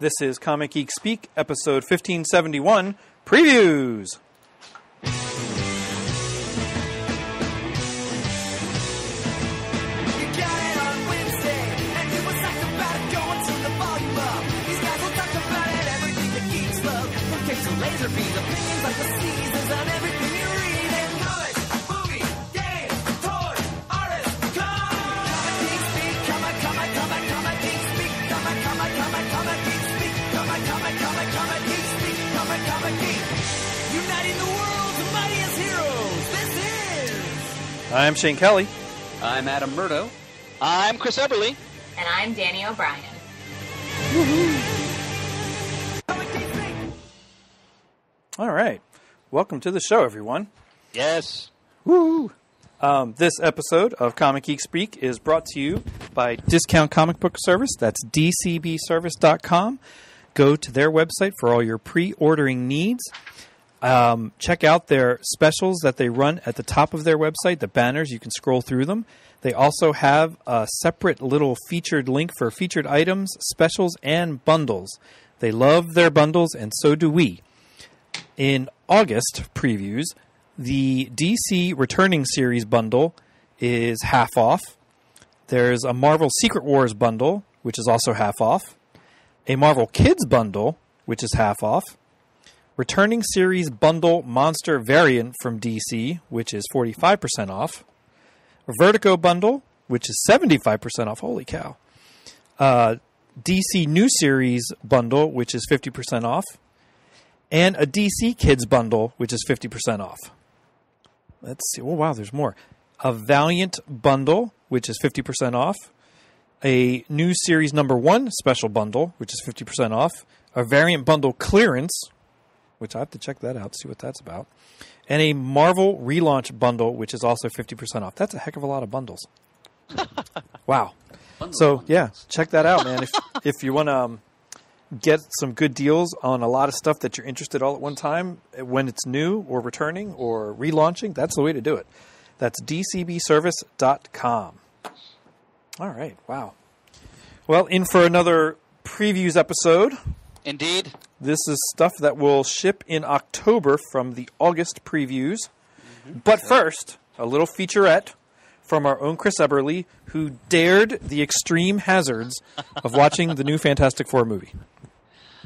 This is Comic Geek Speak, episode 1571, Previews! I'm Shane Kelly. I'm Adam Murdo. I'm Chris Eberly. And I'm Danny O'Brien. All right. Welcome to the show, everyone. Yes. Woo! This episode of Comic Geek Speak is brought to you by Discount Comic Book Service. That's dcbservice.com. Go to their website for all your pre-ordering needs. Check out their specials that they run at the top of their website, the banners. You can scroll through them. They also have a separate little featured link for featured items, specials, and bundles. They love their bundles, and so do we. In August previews, the DC Returning Series bundle is half off. There's a Marvel Secret Wars bundle, which is also half off. A Marvel Kids bundle, which is half off. Returning Series Bundle Monster Variant from DC, which is 45% off. A Vertigo Bundle, which is 75% off. Holy cow. DC New Series Bundle, which is 50% off. And a DC Kids Bundle, which is 50% off. Let's see. Oh, wow, there's more. A Valiant Bundle, which is 50% off. A New Series Number 1 Special Bundle, which is 50% off. A Variant Bundle Clearance, which I have to check that out, see what that's about. And a Marvel Relaunch Bundle, which is also 50% off. That's a heck of a lot of bundles. Wow. So, yeah, check that out, man. If you want to get some good deals on a lot of stuff that you're interested all at one time, when it's new or returning or relaunching, that's the way to do it. That's dcbservice.com. All right, wow. Well, in for another previews episode. Indeed. This is stuff that will ship in October from the August previews. Mm-hmm. But first, a little featurette from our own Chris Eberly, who dared the extreme hazards of watching the new Fantastic Four movie.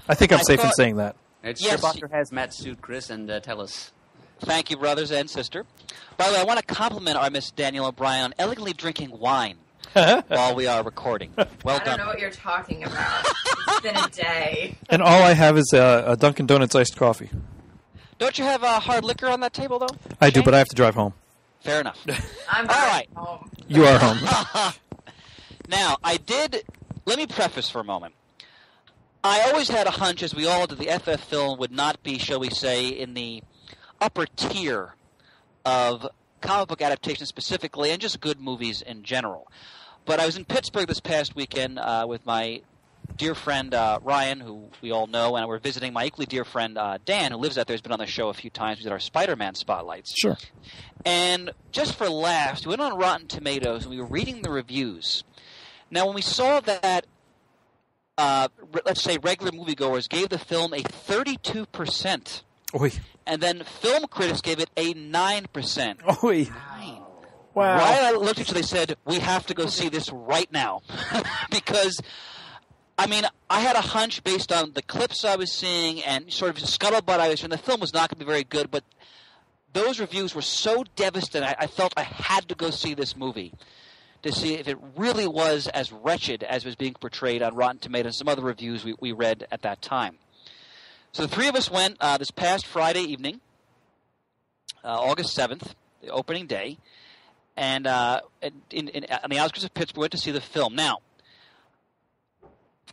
I think I'm safe in saying that. It's yes. Sherbacher Hazmat Suit, Chris, and tell us. Thank you, brothers and sister. By the way, I want to compliment our Miss Danielle O'Brien on elegantly drinking wine while we are recording. Well done. I don't know what you're talking about. It's been a day. And all I have is a Dunkin' Donuts iced coffee. Don't you have hard liquor on that table, though? I do, but I have to drive home. Fair enough. I'm all right. home. You are home. Now, let me preface for a moment. I always had a hunch, as we all did, the FF film would not be, shall we say, in the upper tier of comic book adaptations specifically, and just good movies in general. But I was in Pittsburgh this past weekend with my dear friend Ryan, who we all know, and we're visiting my equally dear friend Dan, who lives out there, has been on the show a few times. We did our Spider-Man spotlights. Sure. And just for laughs, we went on Rotten Tomatoes, and we were reading the reviews. Now, when we saw that, let's say regular moviegoers gave the film a 32%. Oy. And then film critics gave it a 9%. Oy. Wow. Right? I looked at you, they said, we have to go see this right now. Because, I mean, I had a hunch based on the clips I was seeing and sort of scuttlebutt I was hearing. The film was not going to be very good, but those reviews were so devastating. I felt I had to go see this movie to see if it really was as wretched as was being portrayed on Rotten Tomatoes and some other reviews we read at that time. So the three of us went this past Friday evening, August 7th, the opening day, and on the outskirts of Pittsburgh, we went to see the film. Now,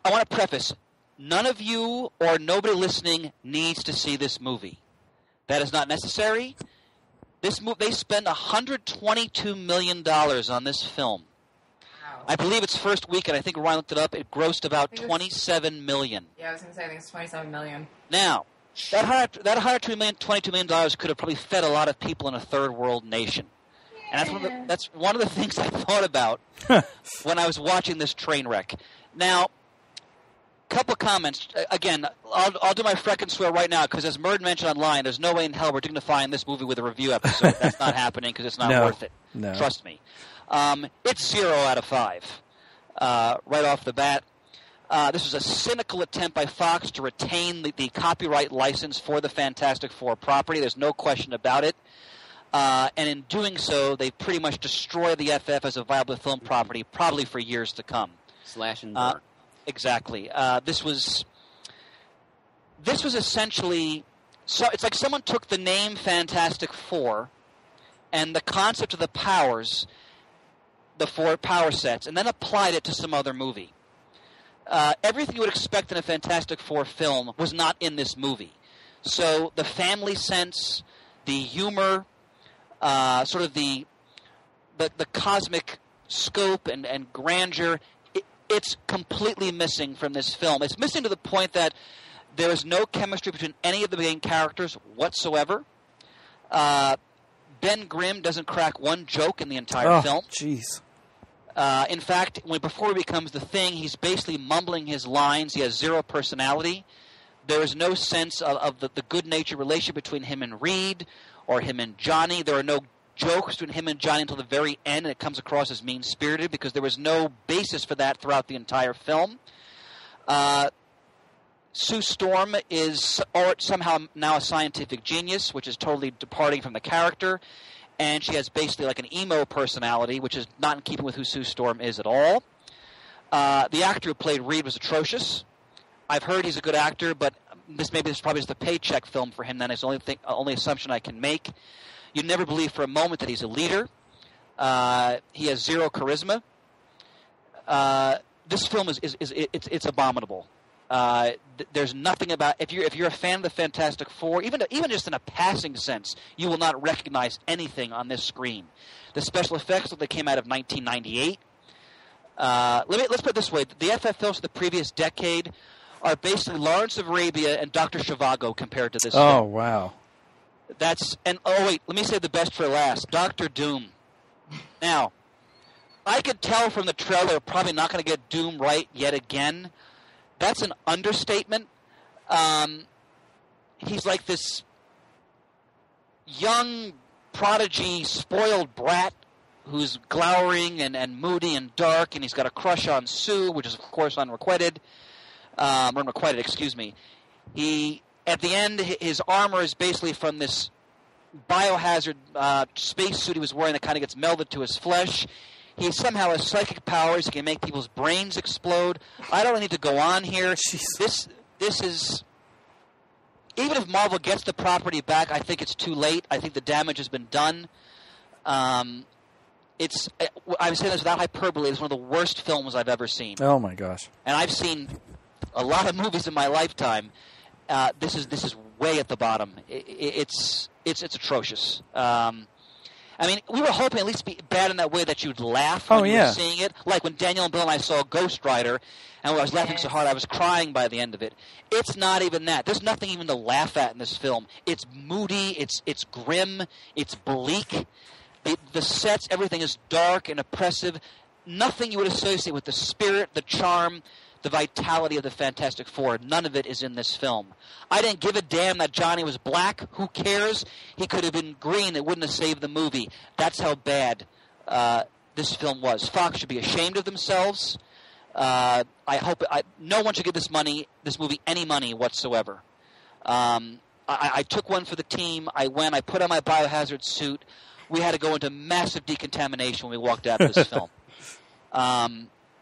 I want to preface, none of you or nobody listening needs to see this movie. That is not necessary. They spend $122 million on this film. Wow. I believe its first weekend, I think Ryan looked it up, it grossed about $27 million. Yeah, I was going to say, I think it's $27 million. Now, that $122 million could have probably fed a lot of people in a third world nation. And that's one of the things I thought about when I was watching this train wreck. Now, Couple comments. Again, I'll do my frickin' swear right now because, as Murd mentioned online, there's no way in hell we're dignifying this movie with a review episode. That's not happening because it's not worth it. No. Trust me. It's 0 out of 5 right off the bat. This was a cynical attempt by Fox to retain the copyright license for the Fantastic Four property. There's no question about it. And in doing so, they pretty much destroy the FF as a viable film property, probably for years to come. Slash and burn. Exactly. This was essentially so. It's like someone took the name Fantastic Four and the concept of the powers, the 4 power sets, and then applied it to some other movie. Everything you would expect in a Fantastic Four film was not in this movie. So the family sense, the humor, sort of the cosmic scope and grandeur. It's completely missing from this film. It's missing to the point that there is no chemistry between any of the main characters whatsoever. Ben Grimm doesn't crack one joke in the entire film. Jeez. In fact, before he becomes the Thing, he's basically mumbling his lines. He has zero personality. There is no sense of the good-natured relationship between him and Reed or him and Johnny. There are no jokes between him and Johnny until the very end, and it comes across as mean-spirited because there was no basis for that throughout the entire film. Sue Storm is somehow now a scientific genius, which is totally departing from the character, and she has basically like an emo personality, which is not in keeping with who Sue Storm is at all. The actor who played Reed was atrocious. I've heard he's a good actor, but this is probably just a paycheck film for him. Then it's the only assumption I can make. You'd never believe for a moment that he's a leader. He has zero charisma. This film it's abominable. There's nothing about if you're a fan of the Fantastic Four, even just in a passing sense, you will not recognize anything on this screen. The special effects that came out of 1998. Let's put it this way: the FF films of the previous decade are basically Lawrence of Arabia and Dr. Zhivago compared to this film. Oh wow. Let me say the best for last. Dr. Doom. Now, I could tell from the trailer they're probably not going to get Doom right yet again. That's an understatement. He's like this young prodigy, spoiled brat who's glowering and moody and dark, and he's got a crush on Sue, which is, of course, unrequited. Excuse me. At the end, his armor is basically from this biohazard spacesuit he was wearing that kind of gets melded to his flesh. He somehow has psychic powers. He can make people's brains explode. I don't need to go on here. This is... Even if Marvel gets the property back, I think it's too late. I think the damage has been done. I'm saying this without hyperbole. It's one of the worst films I've ever seen. Oh, my gosh. And I've seen a lot of movies in my lifetime. This is way at the bottom. It's atrocious. I mean, we were hoping at least be bad in that way that you'd laugh when you were seeing it. Like when Daniel and Bill and I saw Ghost Rider, and I was laughing so hard I was crying by the end of it. It's not even that. There's nothing even to laugh at in this film. It's moody. It's grim. It's bleak. The sets, everything is dark and oppressive. Nothing you would associate with the spirit, the charm, the vitality of the Fantastic Four. None of it is in this film. I didn't give a damn that Johnny was black. Who cares? He could have been green. It wouldn't have saved the movie. That's how bad this film was. Fox should be ashamed of themselves. I hope no one should give this movie any money whatsoever. I took one for the team. I put on my biohazard suit. We had to go into massive decontamination when we walked out of this film.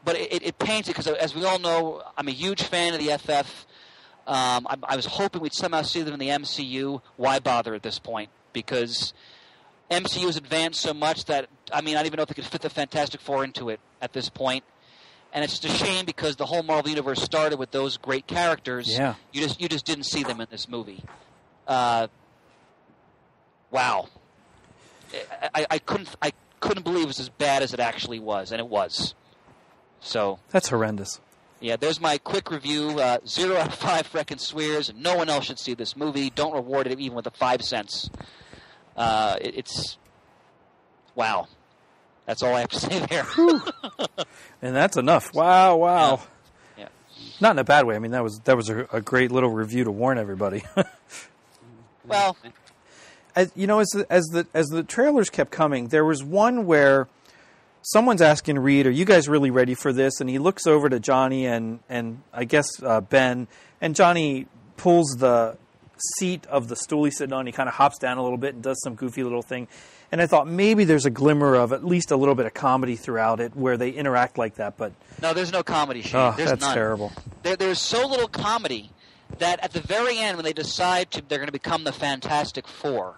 But it pains it because, as we all know, I'm a huge fan of the FF. I was hoping we'd somehow see them in the MCU. Why bother at this point? Because MCU has advanced so much that, I don't even know if they could fit the Fantastic Four into it at this point. And it's just a shame because the whole Marvel Universe started with those great characters. Yeah. You just didn't see them in this movie. Wow. I couldn't believe it was as bad as it actually was, and it was. So that's horrendous. Yeah, there's my quick review. 0 out of 5 frickin' swears. No one else should see this movie. Don't reward it even with the 5 cents. It's wow. That's all I have to say there. And that's enough. Wow. Yeah. Not in a bad way. I mean, that was a great little review to warn everybody. Well, as the trailers kept coming, there was one where someone's asking Reed, "Are you guys really ready for this?" And he looks over to Johnny and I guess Ben, and Johnny pulls the seat of the stool he's sitting on. He kind of hops down a little bit and does some goofy little thing. And I thought maybe there's a glimmer of at least a little bit of comedy throughout it where they interact like that. But no, there's no comedy, Shane. There's that's none. terrible. There's so little comedy that at the very end, when they decide they're going to become the Fantastic Four,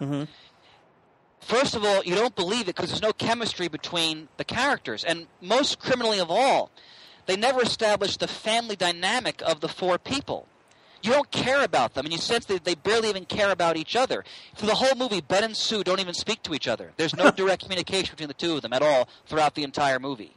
first of all, you don't believe it because there's no chemistry between the characters. And most criminally of all, they never establish the family dynamic of the four people. You don't care about them, and you sense that they barely even care about each other. For the whole movie, Ben and Sue don't even speak to each other. There's no direct communication between the two of them at all throughout the entire movie.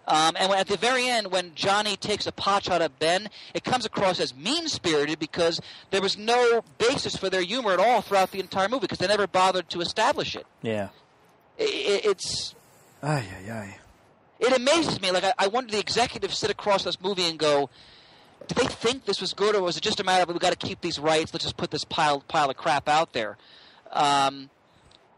And at the very end, when Johnny takes a pot shot at Ben, it comes across as mean-spirited because there was no basis for their humor at all throughout the entire movie because they never bothered to establish it. Yeah. It's... Ay, ay, ay. It amazes me. Like, I wonder the executives sit across this movie and go, did they think this was good, or was it just a matter of, we've got to keep these rights, let's just put this pile of crap out there? And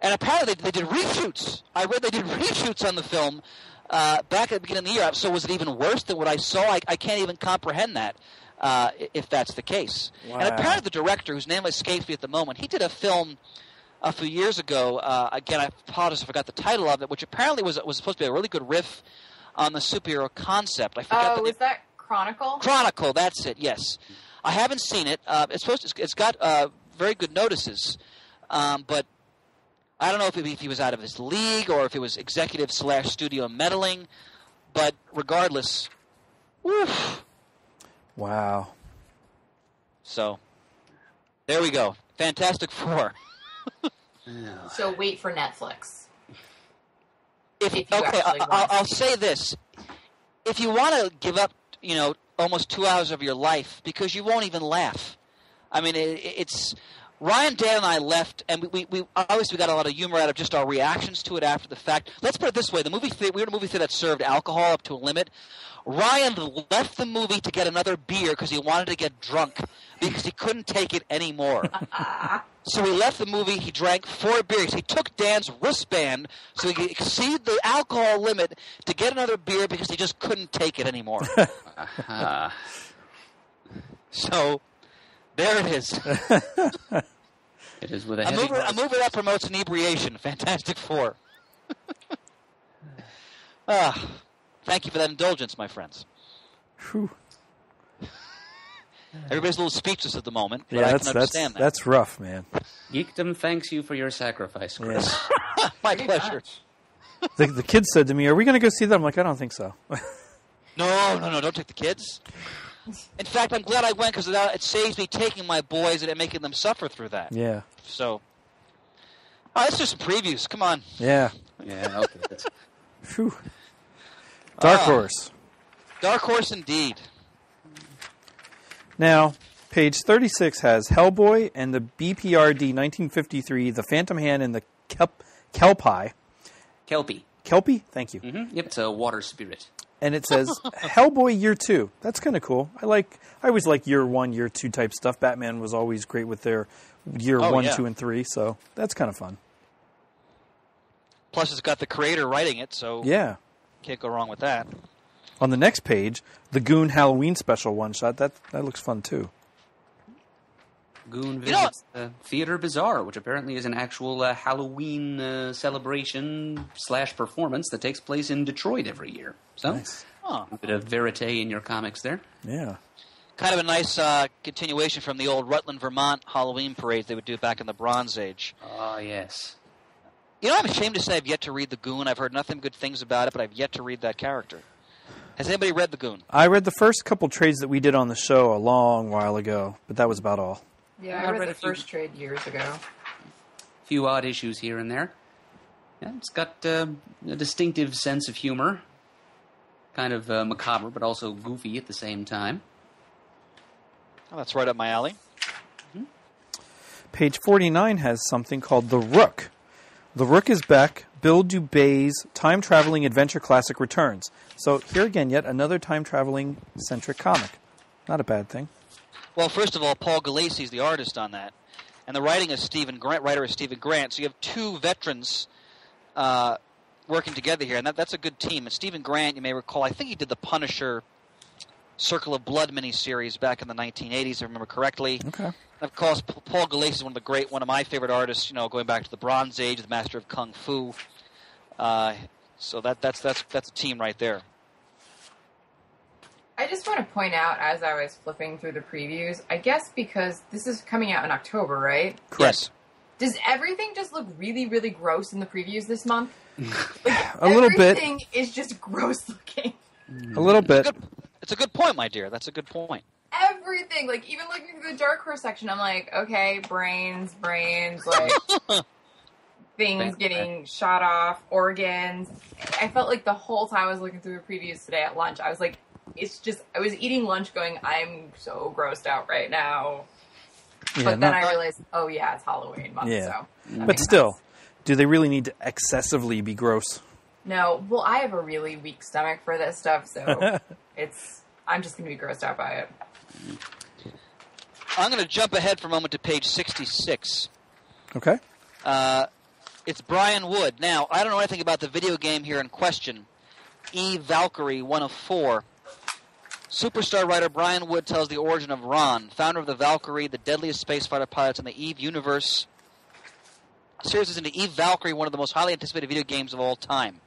apparently they did reshoots. I read they did reshoots on the film back at the beginning of the year. So was it even worse than what I saw? I can't even comprehend that, if that's the case. Wow. And apparently the director, whose name escapes me at the moment, he did a film a few years ago. Again, I apologize if I forgot the title of it, which apparently was supposed to be a really good riff on the superhero concept. I forgot the name. Was that Chronicle? Chronicle, that's it. Yes, I haven't seen it. It's got very good notices, but I don't know if he was out of his league or if it was executive/studio meddling. But regardless, woof. Wow. So there we go. Fantastic Four. So wait for Netflix. I'll say this: if you want to give up, almost 2 hours of your life because you won't even laugh. I mean, it's Ryan, Dan, and I left, and we obviously got a lot of humor out of just our reactions to it after the fact. Let's put it this way: we were in a movie theater that served alcohol up to a limit. Ryan left the movie to get another beer because he wanted to get drunk because he couldn't take it anymore. So he left the movie. He drank 4 beers. He took Dan's wristband so he could exceed the alcohol limit to get another beer because he just couldn't take it anymore. So there it is. It is with a movie that promotes inebriation. Fantastic Four. Thank you for that indulgence, my friends. Whew. Everybody's a little speechless at the moment, but Yeah, I can understand that. That's rough, man. Geekdom thanks you for your sacrifice, Chris. Yeah. My pleasure. The kids said to me, "Are we going to go see that?" I'm like, "I don't think so." No, don't take the kids. In fact, I'm glad I went because it saves me taking my boys and making them suffer through that. Yeah. So, let's do some previews. Come on. Yeah. Yeah, okay. Whew. Dark Horse. Dark Horse indeed. Now, page 36 has Hellboy and the BPRD 1953, The Phantom Hand and the Kelpie. Kelpie. Kelpie? Thank you. Mm-hmm. Yep, it's a water spirit. And it says Hellboy Year 2. That's kind of cool. I always like Year 1, Year 2 type stuff. Batman was always great with their Year 1, 2, and 3, so that's kind of fun. Plus, it's got the creator writing it, so yeah, can't go wrong with that. On the next page, the Goon Halloween special one-shot. That looks fun, too. Goon visits Theater Bazaar, which apparently is an actual Halloween celebration / performance that takes place in Detroit every year. So, nice. A bit of verite in your comics there. Yeah. Kind of a nice continuation from the old Rutland, Vermont Halloween parades they would do back in the Bronze Age. Oh, yes. I'm ashamed to say I've yet to read The Goon. I've heard nothing good things about it, but I've yet to read that character. Has anybody read The Goon? I read the first couple trades that we did on the show a long while ago, but that was about all. Yeah, I read the first trade years ago. A few odd issues here and there. Yeah, it's got a distinctive sense of humor. Kind of macabre, but also goofy at the same time. Oh, that's right up my alley. Mm-hmm. Page 49 has something called The Rook. The Rook is back. Bill Dubé's time-traveling adventure classic returns. So here again, yet another time-traveling-centric comic. Not a bad thing. Well, first of all, Paul Gulacy is the artist on that, and the writing is Stephen Grant. Writer is Stephen Grant. So you have two veterans working together here, and that's a good team. And Stephen Grant, you may recall, I think he did the Punisher Circle of Blood miniseries back in the 1980s, if I remember correctly. Okay. And of course, Paul Gulacy is one of my favorite artists. Going back to the Bronze Age, the master of kung fu. So that's a team right there. I just want to point out, as I was flipping through the previews, I guess because this is coming out in October, right? Correct. Does everything just look really, really gross in the previews this month? A little bit. Everything is just gross looking. A little bit. It's a good point, my dear. That's a good point. Everything, like even looking through the Dark Horse section, I'm like, okay, brains, like things getting shot off, organs. I felt like the whole time I was looking through the previews today at lunch, I was like, I was eating lunch going, I'm so grossed out right now. Yeah, But then I realized, oh yeah, it's Halloween month, yeah. so. That But makes still, sense. do they really need to excessively be gross? No, well, I have a really weak stomach for this stuff, so I'm just going to be grossed out by it. I'm going to jump ahead for a moment to page 66. Okay. It's Brian Wood. Now, I don't know anything about the video game here in question. Eve Valkyrie 1 of 4. Superstar writer Brian Wood tells the origin of Ron, founder of the Valkyrie, the deadliest spacefighter pilots in the Eve universe. The series is into Eve Valkyrie, one of the most highly anticipated video games of all time.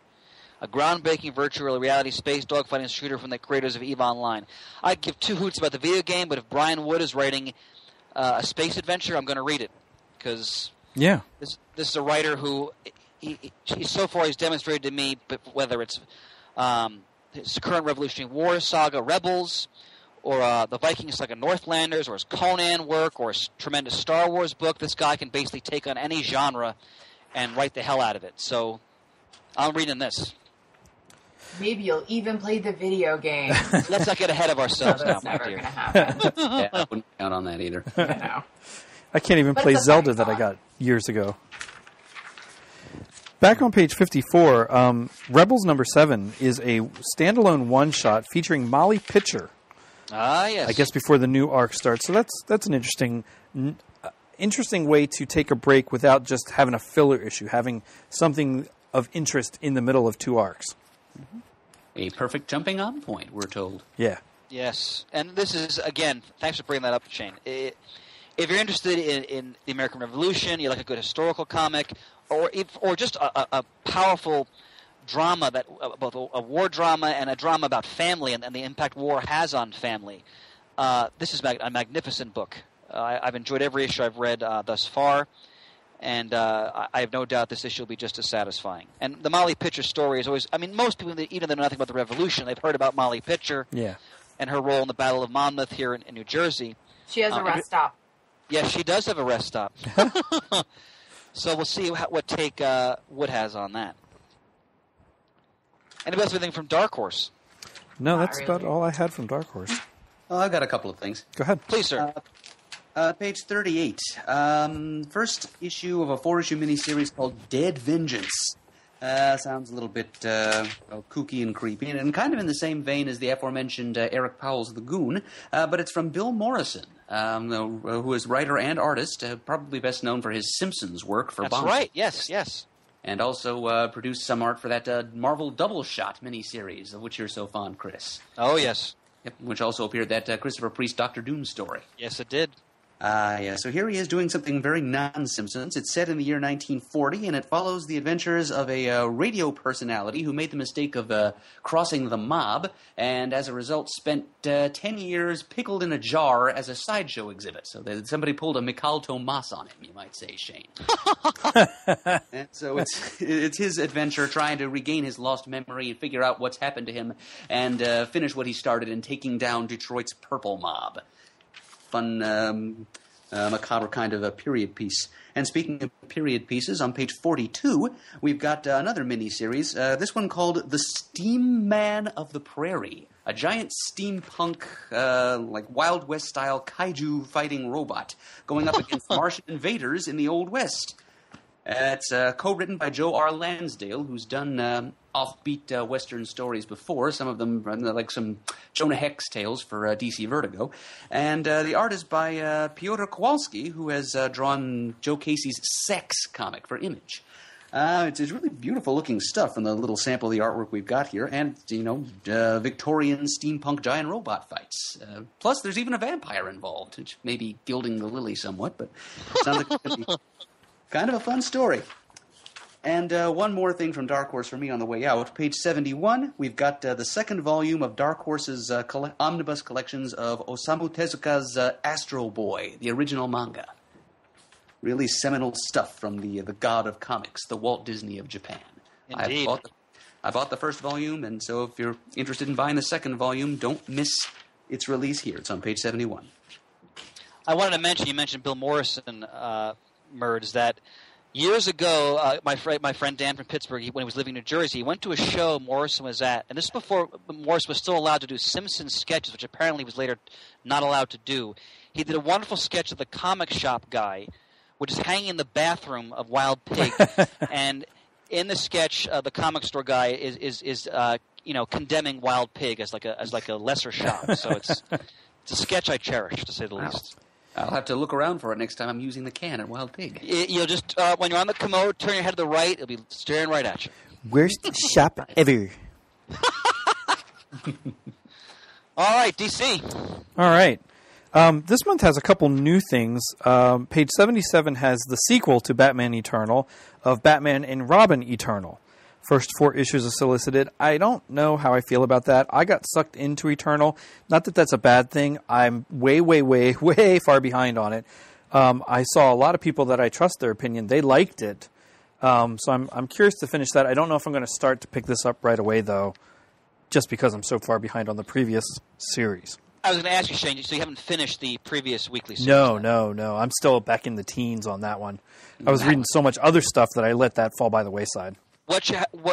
A groundbreaking virtual reality space dogfighting shooter from the creators of EVE Online. I'd give two hoots about the video game, but if Brian Wood is writing a space adventure, I'm going to read it. Because this is a writer who, so far he's demonstrated to me, but whether it's his current Revolutionary War saga, Rebels, or the Viking saga, Northlanders, or his Conan work, or his tremendous Star Wars book, this guy can basically take on any genre and write the hell out of it. So I'm reading this. Maybe you'll even play the video game. Let's not get ahead of ourselves No, now, that's my never dear. going to happen. Yeah, I wouldn't count on that either. No. I can't even But play it's a Zelda fun that I thought. got years ago. Back on page 54, Rebels number 7 is a standalone one-shot featuring Molly Pitcher. Ah, yes. I guess before the new arc starts. So that's an interesting way to take a break without just having a filler issue, having something of interest in the middle of two arcs. A perfect jumping on point, we're told. Yeah. Yes. And this is, again, thanks for bringing that up, Shane. If you're interested in the American Revolution, you like a good historical comic, or just a powerful drama, that both a war drama and a drama about family and the impact war has on family, this is a magnificent book. I've enjoyed every issue I've read thus far, and I have no doubt this issue will be just as satisfying. And the Molly Pitcher story is always, I mean, most people, even though they know nothing about the Revolution, they've heard about Molly Pitcher and her role in the Battle of Monmouth here in New Jersey. She has a rest stop. Yes, she does have a rest stop. So we'll see what take Wood has on that. Anybody else have anything from Dark Horse? No, Not that's really. about all I had from Dark Horse. Oh, I've got a couple of things. Go ahead. Please, sir. Page 38. First issue of a 4-issue miniseries called Dead Vengeance. Sounds a little bit kooky and creepy, and kind of in the same vein as the aforementioned Eric Powell's The Goon, but it's from Bill Morrison, who is writer and artist, probably best known for his Simpsons work for That's Bombshell. right. Yes. And also produced some art for that Marvel Double Shot miniseries, of which you're so fond, Chris. Oh, yes. Yep, which also appeared that Christopher Priest Doctor Doom story. Yes, it did. Yeah, so here he is doing something very non-Simpsons. It's set in the year 1940, and it follows the adventures of a radio personality who made the mistake of crossing the mob, and as a result spent 10 years pickled in a jar as a sideshow exhibit. So that somebody pulled a Mikhail Tomas on him, you might say, Shane. And so it's his adventure trying to regain his lost memory and figure out what's happened to him and finish what he started in taking down Detroit's Purple Mob. Fun, macabre kind of a period piece. And speaking of period pieces, on page 42, we've got another miniseries, this one called The Steam Man of the Prairie, a giant steampunk, like Wild West-style kaiju fighting robot going up against Martian invaders in the Old West. It's co-written by Joe R. Lansdale, who's done offbeat Western stories before. Some of them like some Jonah Hex tales for DC Vertigo. And the art is by Piotr Kowalski, who has drawn Joe Casey's Sex comic for Image. It's really beautiful-looking stuff in the little sample of the artwork we've got here, and, Victorian steampunk giant robot fights. Plus, there's even a vampire involved, which may be gilding the lily somewhat, but sounds like it could be kind of a fun story. And one more thing from Dark Horse for me on the way out. Page 71, we've got the second volume of Dark Horse's omnibus collections of Osamu Tezuka's Astro Boy, the original manga. Really seminal stuff from the god of comics, the Walt Disney of Japan. Indeed. I bought the first volume, and so if you're interested in buying the second volume, don't miss its release here. It's on page 71. I wanted to mention, you mentioned Bill Morrison, Merds, that years ago, my friend Dan from Pittsburgh, when he was living in New Jersey, he went to a show Morrison was at, and this is before Morrison was still allowed to do Simpsons sketches, which apparently he was later not allowed to do. He did a wonderful sketch of the comic shop guy, which is hanging in the bathroom of Wild Pig, and in the sketch, the comic store guy is condemning Wild Pig as like a lesser shop. So it's a sketch I cherish, to say the least. I'll have to look around for it next time I'm using the can at Wild Pig. You'll just when you're on the commode, turn your head to the right. It'll be staring right at you. Worst shop ever. All right, DC. All right. This month has a couple new things. Page 77 has the sequel to Batman Eternal of Batman and Robin Eternal. First 4 issues are solicited. I don't know how I feel about that. I got sucked into Eternal. Not that that's a bad thing. I'm way, way, way, way far behind on it. I saw a lot of people that I trust their opinion. They liked it. So I'm curious to finish that. I don't know if I'm going to start to pick this up right away, though, just because I'm so far behind on the previous series. I was going to ask you, Shane, so you haven't finished the previous weekly series? No. I'm still back in the teens on that one. I was reading so much other stuff that I let that fall by the wayside.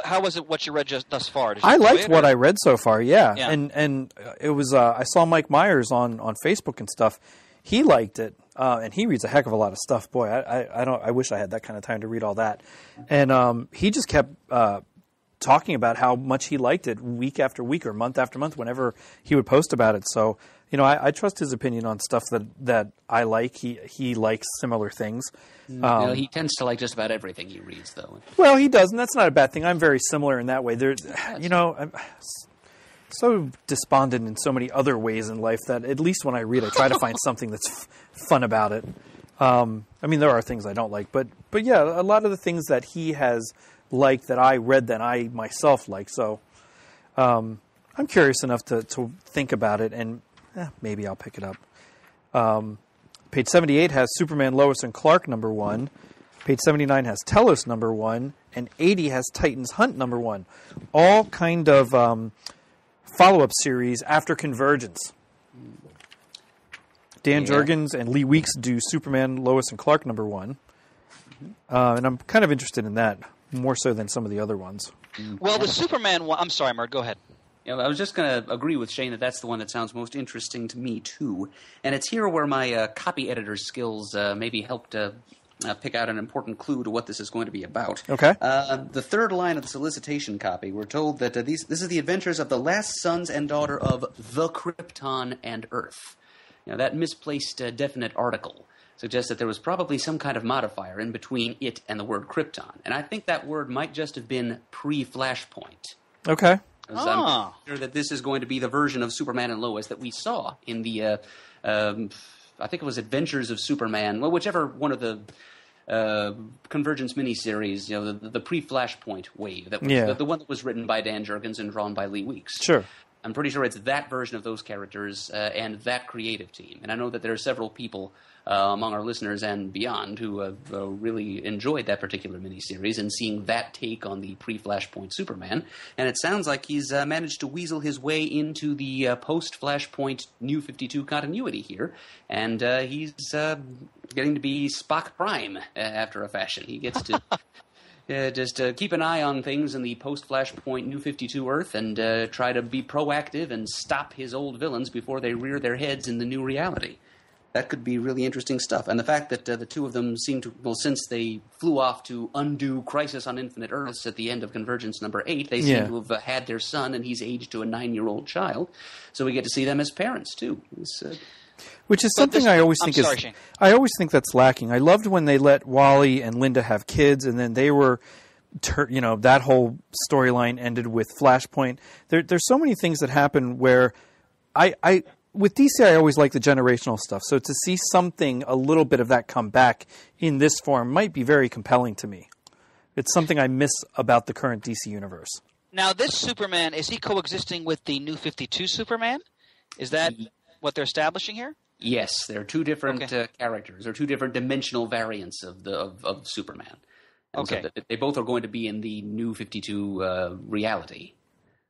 How was it? What you read thus far? I liked what I read so far. Yeah. And it was. I saw Mike Myers on Facebook and stuff. He liked it, and he reads a heck of a lot of stuff. Boy, I wish I had that kind of time to read all that. And he just kept talking about how much he liked it week after week or month after month whenever he would post about it. So, I trust his opinion on stuff that I like. He likes similar things. He tends to like just about everything he reads, though. Well, he does, and that's not a bad thing. I'm very similar in that way. I'm so despondent in so many other ways in life that at least when I read, I try to find something that's fun about it. There are things I don't like, but yeah, a lot of the things that he has liked that I read that I myself like. So I'm curious enough to think about it, and maybe I'll pick it up. Page 78 has Superman, Lois, and Clark #1. Page 79 has Telos #1. And 80 has Titans Hunt #1. All kind of follow-up series after Convergence. Dan Jurgens and Lee Weeks do Superman, Lois, and Clark #1. And I'm kind of interested in that, more so than some of the other ones. Well, the Superman one... I'm sorry, Mark, go ahead. I was just going to agree with Shane that that's the one that sounds most interesting to me, too. And it's here where my copy editor skills maybe helped pick out an important clue to what this is going to be about. Okay. The third line of the solicitation copy, we're told that this is the adventures of the last sons and daughter of the Krypton and Earth. That misplaced definite article suggests that there was probably some kind of modifier in between it and the word Krypton. And I think that word might just have been pre-Flashpoint. Okay. I'm sure that this is going to be the version of Superman and Lois that we saw in the, I think it was Adventures of Superman, well, whichever one of the Convergence miniseries, the pre-Flashpoint wave, that was the one that was written by Dan Jurgens and drawn by Lee Weeks. Sure. I'm pretty sure it's that version of those characters and that creative team. And I know that there are several people among our listeners and beyond who have really enjoyed that particular miniseries and seeing that take on the pre-Flashpoint Superman. And it sounds like he's managed to weasel his way into the post-Flashpoint New 52 continuity here. And he's getting to be Spock Prime after a fashion. He gets to... just keep an eye on things in the post-Flashpoint New 52 Earth and try to be proactive and stop his old villains before they rear their heads in the new reality. That could be really interesting stuff. And the fact that the two of them seem to, well, since they flew off to undo Crisis on Infinite Earths at the end of Convergence number 8, they seem to have had their son, and he's aged to a 9-year-old child. So we get to see them as parents, too. Which is something I always think Shane. I always think that's lacking. I loved when they let Wally and Linda have kids, and then they were, that whole storyline ended with Flashpoint. There's so many things that happen where with DC, I always like the generational stuff. So to see something, a little bit of that come back in this form might be very compelling to me. It's something I miss about the current DC universe. Now, this Superman, is he coexisting with the New 52 Superman? Is that what they're establishing here? Yes, they're two different characters, or two different dimensional variants of Superman. And so they both are going to be in the New 52 reality.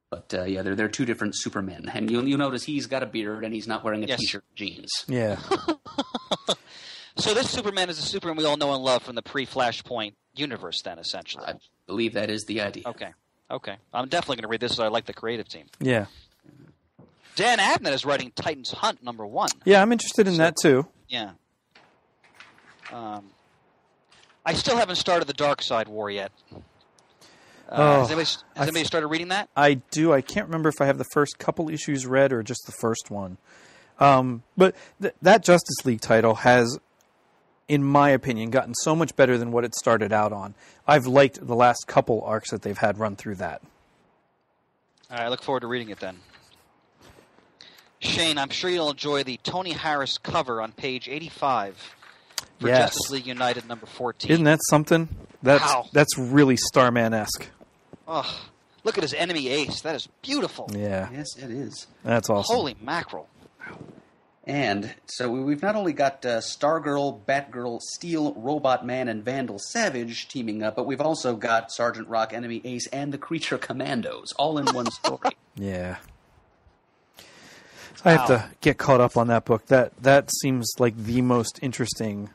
But they're two different Supermen, and you'll notice he's got a beard and he's not wearing a t-shirt and jeans. Yeah. So this Superman is a Superman we all know and love from the pre-Flashpoint universe, then, essentially. I believe that is the idea. Okay. I'm definitely going to read this, as I like the creative team. Yeah. Dan Abnett is writing Titans Hunt #1. Yeah, I'm interested in that too. Yeah. I still haven't started the Dark Side War yet. Has anybody started reading that? I do. I can't remember if I have the first couple issues read or just the first one. But that Justice League title has, in my opinion, gotten so much better than what it started out on. I've liked the last couple arcs that they've had run through that. All right, I look forward to reading it then. Shane, I'm sure you'll enjoy the Tony Harris cover on page 85 for Justice League United #14. Isn't that something? That's really Starman-esque. Oh, look at his enemy ace. That is beautiful. Yeah. Yes, it is. That's awesome. Holy mackerel. And so we've not only got Stargirl, Batgirl, Steel, Robot Man, and Vandal Savage teaming up, but we've also got Sergeant Rock, Enemy Ace, and the Creature Commandos all in one story. Yeah. I have to get caught up on that book. That seems like the most interesting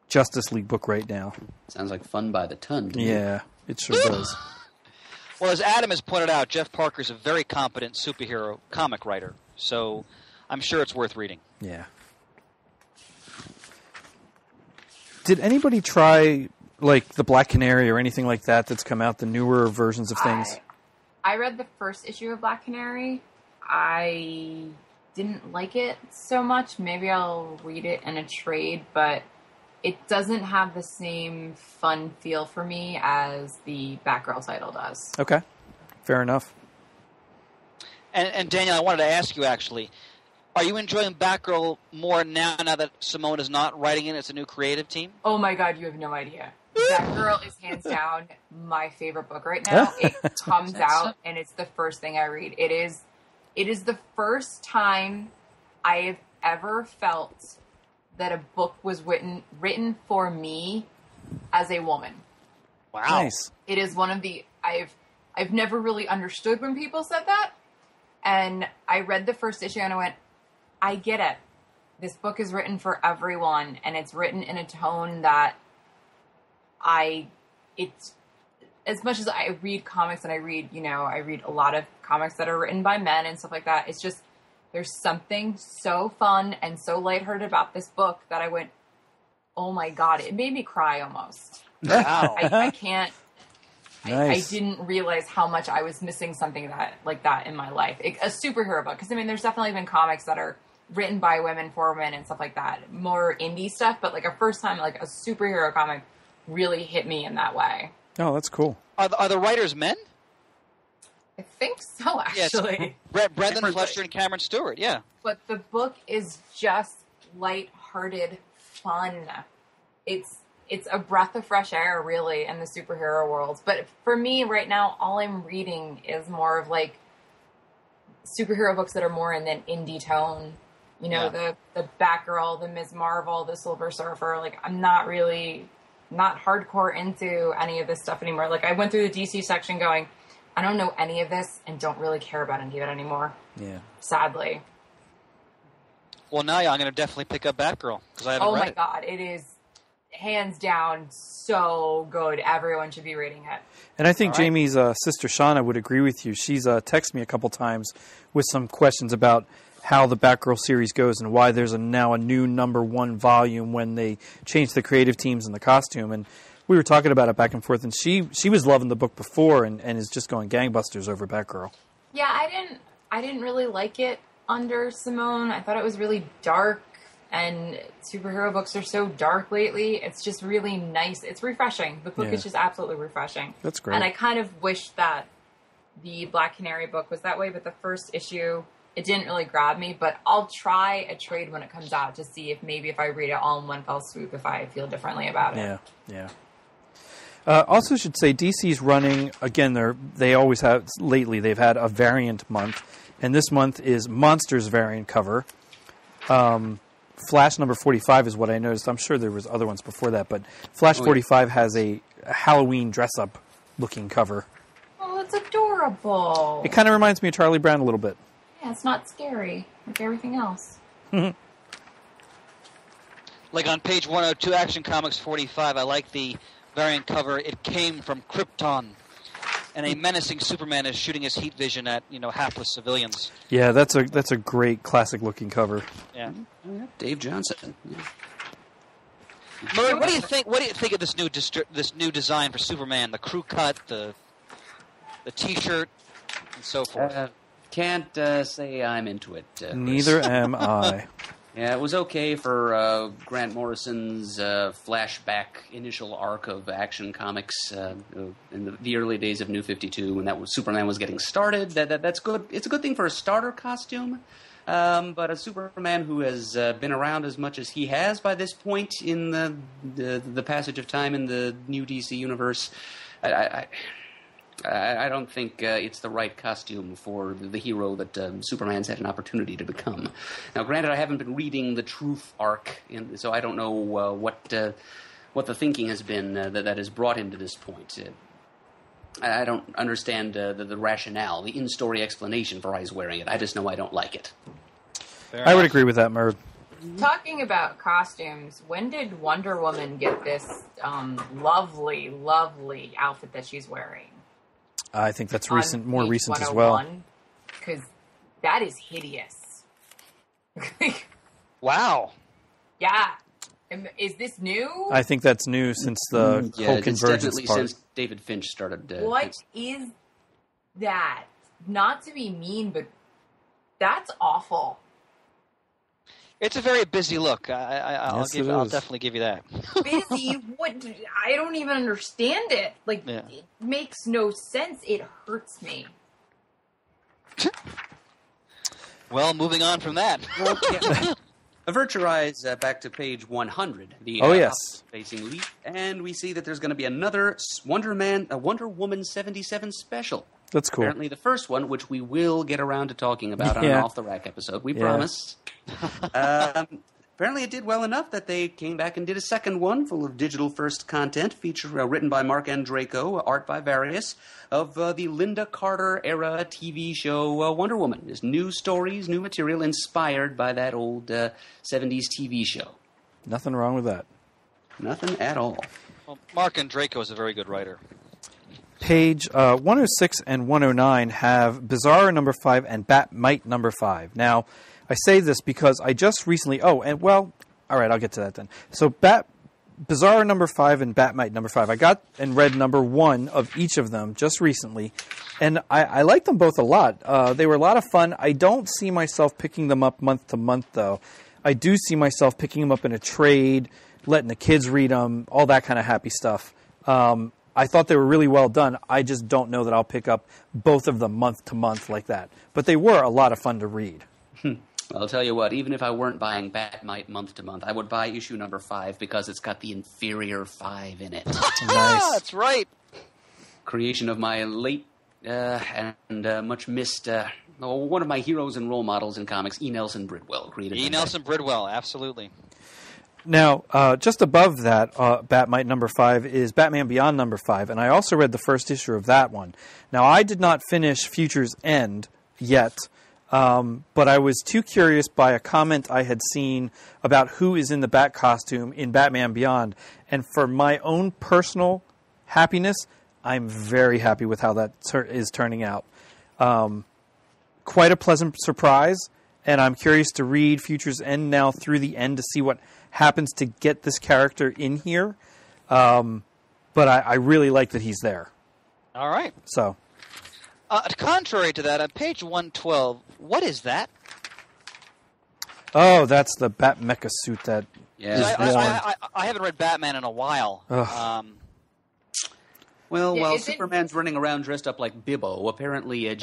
Justice League book right now. Sounds like fun by the ton to me. Yeah, it sure does. Well, as Adam has pointed out, Jeff Parker's a very competent superhero comic writer, so I'm sure it's worth reading. Yeah. Did anybody try, like, the Black Canary or anything like that that's come out, the newer versions of things? I read the first issue of Black Canary. I didn't like it so much. Maybe I'll read it in a trade, but it doesn't have the same fun feel for me as the Batgirl title does. Okay. Fair enough. And Daniel, I wanted to ask you, actually, are you enjoying Batgirl more now that Simone is not writing it? It's a new creative team? Oh my god, you have no idea. Batgirl is hands down my favorite book right now. It comes out, and it's the first thing I read. It is the first time I have ever felt that a book was written for me as a woman. Wow. Nice. It is one of the... I've never really understood when people said that. And I read the first issue and I went, I get it. This book is written for everyone, and it's written in a tone that it's as much as I read comics and I read a lot of comics that are written by men and stuff like that. It's just, there's something so fun and so lighthearted about this book that I went, oh my god, it made me cry almost. Wow. I can't. Nice. I didn't realize how much I was missing something like that in my life. A superhero book. Because, I mean, there's definitely been comics that are written by women for women and stuff like that. More indie stuff. But, like, a first time, like, a superhero comic really hit me in that way. Oh, that's cool. Are the writers men? I think so, actually. Yes. Brendan Fletcher and Cameron Stewart, yeah. But the book is just lighthearted fun. It's a breath of fresh air, really, in the superhero world. But for me, right now, all I'm reading is more of, like, superhero books that are more in an indie tone. You know, the Batgirl, the Ms. Marvel, the Silver Surfer. Like, I'm not hardcore into any of this stuff anymore. Like, I went through the DC section going, I don't know any of this and don't really care about any of it anymore. Yeah. Sadly. Well, now I'm going to definitely pick up Batgirl, because I haven't read it. Oh, my God. It is... hands down, so good. Everyone should be reading it. And I think Jamie's sister Shauna would agree with you. She's texted me a couple times with some questions about how the Batgirl series goes and why there's now a new #1 volume when they changed the creative teams and the costume. And we were talking about it back and forth, and she was loving the book before and is just going gangbusters over Batgirl. Yeah, I didn't really like it under Simone. I thought it was really dark, and superhero books are so dark lately. It's just really nice. It's refreshing. The book is just absolutely refreshing. That's great. And I kind of wish that the Black Canary book was that way, but the first issue, it didn't really grab me. But I'll try a trade when it comes out to see if maybe if I read it all in one fell swoop, if I feel differently about it. Yeah. Also should say DC's running, again, they always have, lately they've had a variant month, and this month is Monsters variant cover. Flash number 45 is what I noticed. I'm sure there was other ones before that, but Flash 45 has a Halloween dress-up looking cover. Oh, it's adorable. It kind of reminds me of Charlie Brown a little bit. Yeah, it's not scary like everything else. Like on page 102, Action Comics 45, I like the variant cover. It came from Krypton, and a menacing Superman is shooting his heat vision at hapless civilians. Yeah, that's a great classic looking cover. Yeah, Dave Johnson. Yeah. Murray, what do you think? What do you think of this new design for Superman? The crew cut, the T-shirt, and so forth. Can't say I'm into it. Neither am I. Yeah, it was okay for Grant Morrison's flashback initial arc of Action Comics in the early days of New 52 when Superman was getting started. That's good. It's a good thing for a starter costume, but a Superman who has been around as much as he has by this point in the passage of time in the new DC universe, I don't think it's the right costume for the hero that Superman's had an opportunity to become. Now, granted, I haven't been reading the Truth arc, so I don't know what the thinking has been that has brought him to this point. I don't understand the rationale, the in-story explanation for why he's wearing it. I just know I don't like it. I would agree with that, Murd. Talking about costumes, when did Wonder Woman get this lovely, lovely outfit that she's wearing? I think that's more recent as well. Because that is hideous. Wow. Yeah. Is this new? I think that's new since the whole convergence definitely part. Since David Finch started. What is that? Not to be mean, but that's awful. It's a very busy look. I'll definitely give you that. Busy? What? I don't even understand it. It makes no sense. It hurts me. Well, moving on from that. Virtualize back to page 100. The facing leap, and we see that there's going to be another Wonder Woman 77 special. That's cool. Apparently the first one, which we will get around to talking about on an Off the Rack episode. We promise. Apparently it did well enough that they came back and did a second one full of digital-first content, written by Mark Andreyko, art by Various, of the Linda Carter-era TV show Wonder Woman. There's new stories, new material inspired by that old 70s TV show. Nothing wrong with that. Nothing at all. Well, Mark Andreyko is a very good writer. Page 106 and 109 have Bizarro number 5 and Bat-Mite number 5. Now, I say this because I just recently... all right, I'll get to that then. So, Bizarro number 5 and Bat-Mite number 5. I got and read number 1 of each of them just recently, and I like them both a lot. They were a lot of fun. I don't see myself picking them up month to month, though. I do see myself picking them up in a trade, letting the kids read them, all that kind of happy stuff. I thought they were really well done. I just don't know that I'll pick up both of them month to month like that. But they were a lot of fun to read. I'll tell you what, even if I weren't buying Bat-Mite month to month, I would buy issue number 5 because it's got the inferior 5 in it. Nice. That's right. Creation of my late and much missed, one of my heroes and role models in comics, E. Nelson Bridwell. Nelson Bridwell, absolutely. Now, just above that, Bat-Mite number 5 is Batman Beyond number 5, and I also read the first issue of that one. Now, I did not finish Future's End yet, but I was too curious by a comment I had seen about who is in the Bat costume in Batman Beyond, and for my own personal happiness, I'm very happy with how that is turning out. Quite a pleasant surprise, and I'm curious to read Future's End now through the end to see what happens to get this character in here. But I really like that he's there. All right. So, contrary to that, on page 112, what is that? oh, that's the Bat Mecha suit that Yeah. is worn. I haven't read Batman in a while. Well, Yeah, while is it- Superman's running around dressed up like Bibbo, apparently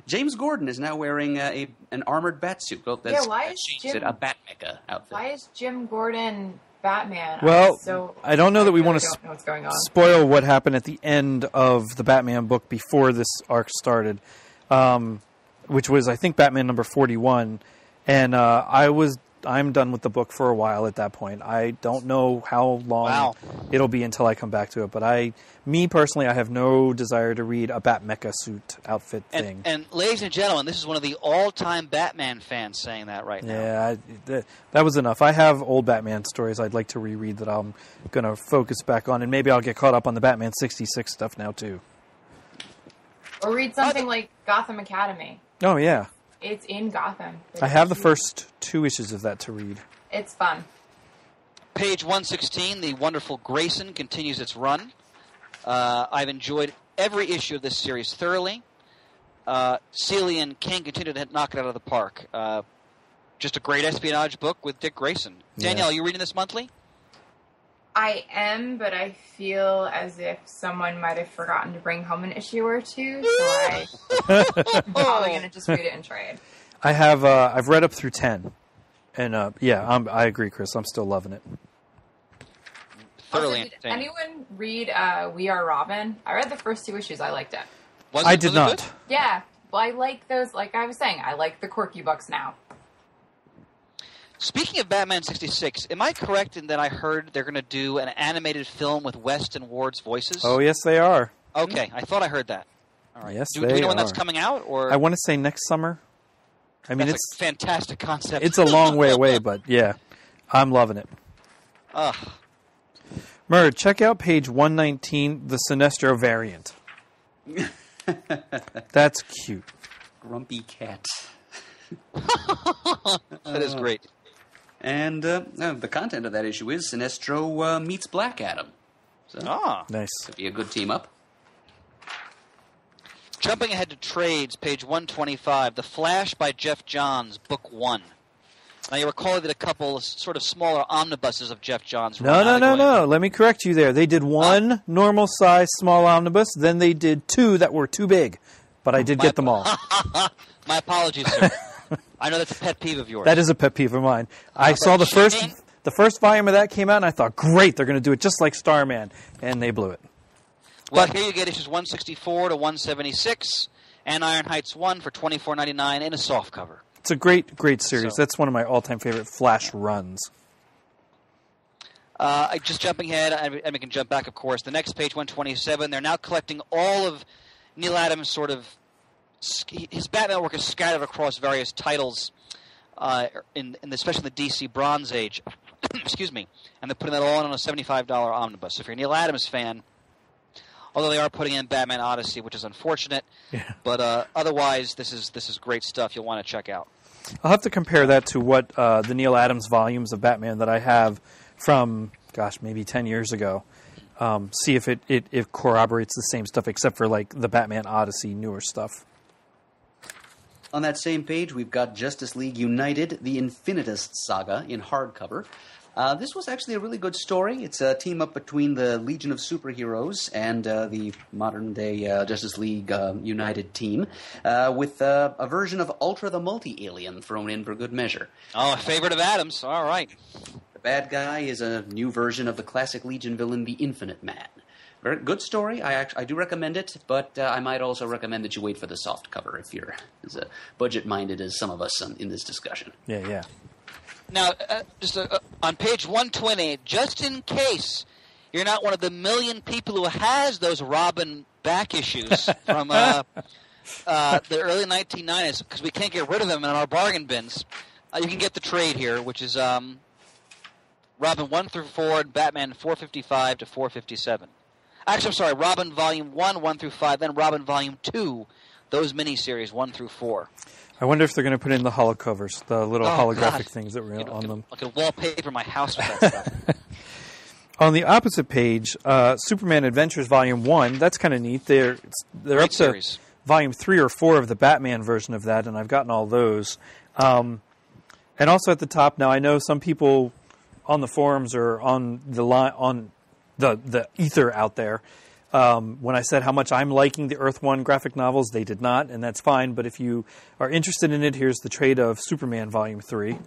James Gordon is now wearing an armored bat suit. Well, Yeah, why is changed Jim- it, a Bat Mecha outfit. Why is Jim Gordon Batman? Well, So I don't know that we really want to don't know what's going on. spoil what happened at the end of the Batman book before this arc started, which was, I think, Batman number 41. And I'm done with the book for a while at that point. I don't know how long it'll be until I come back to it. But me personally, I have no desire to read a Bat Mecha suit outfit thing. And ladies and gentlemen, this is one of the all-time Batman fans saying that right now. Yeah, that was enough. I have old Batman stories I'd like to reread that I'm going to focus back on. And maybe I'll get caught up on the Batman 66 stuff now, too. Or read something like Gotham Academy. Oh, yeah. It's in Gotham. I have the first 2 issues of that to read. It's fun. Page 116, the wonderful Grayson continues its run. I've enjoyed every issue of this series thoroughly. Seeley and King continue to knock it out of the park. Just a great espionage book with Dick Grayson. Danielle, are you reading this monthly? I am, but I feel as if someone might have forgotten to bring home an issue or two, so I'm probably going to just read it in trade. I have. I've read up through 10, and I agree, Chris. I'm still loving it. Thoroughly Also, did entertaining. anyone read We Are Robin? I read the first 2 issues. I liked it. I did was it not. good? Yeah, well, I like those. Like I was saying, I like the quirky books now. Speaking of Batman 66, am I correct in that I heard they're going to do an animated film with West and Ward's voices? Oh, yes, they are. Okay, I thought I heard that. All right. Yes, do we they know when that's are. coming out? Or I want to say next summer. I mean, that's it's a fantastic concept. it's a long way away, but yeah, I'm loving it. Ugh. Murr, check out page 119, the Sinestro variant. That's cute. Grumpy cat. That is great. And the content of that issue is Sinestro meets Black Adam. So Nice. could be a good team up. Jumping ahead to trades, page 125, The Flash by Jeff Johns, book 1. Now, you recall that a couple of sort of smaller omnibuses of Jeff Johns. No. Let me correct you there. They did one normal size small omnibus, then they did 2 that were too big. But I did get them all. My apologies, sir. I know that's a pet peeve of yours. That is a pet peeve of mine. I saw the first volume of that came out, and I thought, great, they're going to do it just like Starman, and they blew it. Well, here you get issues 164 to 176, and Iron Heights 1 for $24.99 in a softcover. It's a great series. That's one of my all-time favorite Flash runs. Just jumping ahead, and we can jump back, of course. The next page, 127, they're now collecting all of Neil Adams' sort of his Batman work is scattered across various titles, especially in the DC Bronze Age. Excuse me. And they're putting that all on a $75 omnibus. So if you're a Neil Adams fan, although they are putting in Batman Odyssey, which is unfortunate, but otherwise this is great stuff you'll want to check out. I'll have to compare that to what the Neil Adams volumes of Batman that I have from, maybe 10 years ago. See if it corroborates the same stuff, except for like the Batman Odyssey newer stuff. On that same page, we've got Justice League United, the Infinitus Saga in hardcover. This was actually a really good story. It's a team-up between the Legion of Superheroes and the modern-day Justice League United team, with a version of Ultra the Multi-Alien thrown in for good measure. Oh, a favorite of Adams. All right. The bad guy is a new version of the classic Legion villain, the Infinite Man. Very good story. I do recommend it, but I might also recommend that you wait for the soft cover if you're as budget-minded as some of us in this discussion. Yeah. Now, on page 120, just in case you're not one of the million people who has those Robin back issues from the early 1990s, because we can't get rid of them in our bargain bins, you can get the trade here, which is Robin 1 through 4 and Batman 455 to 457. Actually, I'm sorry, Robin Volume 1, 1 through 5, then Robin Volume 2, those miniseries 1 through 4. I wonder if they're going to put in the holocovers, the little holographic God. things that were on them. I could wallpaper my house with that stuff. On the opposite page, Superman Adventures Volume 1, that's kind of neat. They're Great up to series. Volume 3 or 4 of the Batman version of that, and I've gotten all those. And also at the top, now I know some people on the forums or on the line, on the ether out there, when I said how much I'm liking the Earth 1 graphic novels, they did not, and that's fine. But if you are interested in it, here's the trade of Superman Volume 3.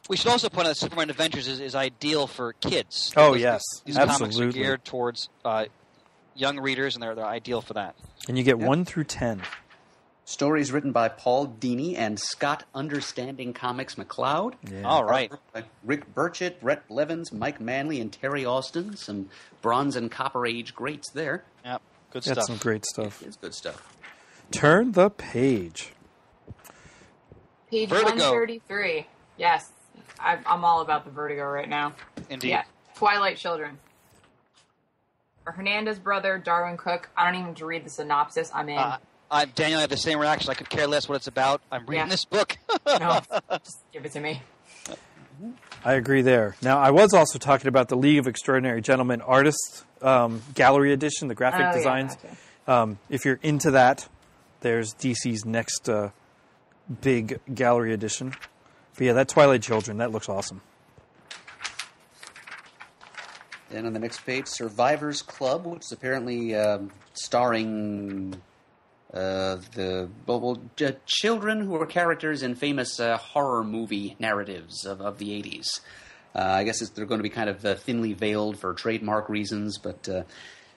We should also point out that Superman Adventures is ideal for kids. Oh, yes. These comics are Absolutely. geared towards young readers, and they're ideal for that. And you get 1 through 10. Stories written by Paul Dini and Scott Understanding Comics McCloud. Yeah. All right. Artwork by Rick Burchett, Brett Blevins, Mike Manley, and Terry Austin. Some Bronze and Copper Age greats there. Yep, good That's stuff. some great stuff. It's good stuff. Turn the page. Page Vertigo. 133. Yes. I'm all about the Vertigo right now. Indeed. Yeah. Twilight Children. For Hernandez brother, Darwin Cook. I don't even have to read the synopsis. I'm in. Daniel, I have the same reaction. I could care less what it's about. I'm reading this book. No, just give it to me. I agree there. Now, I was also talking about the League of Extraordinary Gentlemen Artists Gallery Edition, the graphic Oh, yeah, designs. gotcha. If you're into that, there's DC's next big gallery edition. But yeah, that Twilight Children, that looks awesome. Then on the next page, Survivors Club, which is apparently starring children who are characters in famous horror movie narratives of the 80s. I guess they're going to be kind of thinly veiled for trademark reasons, but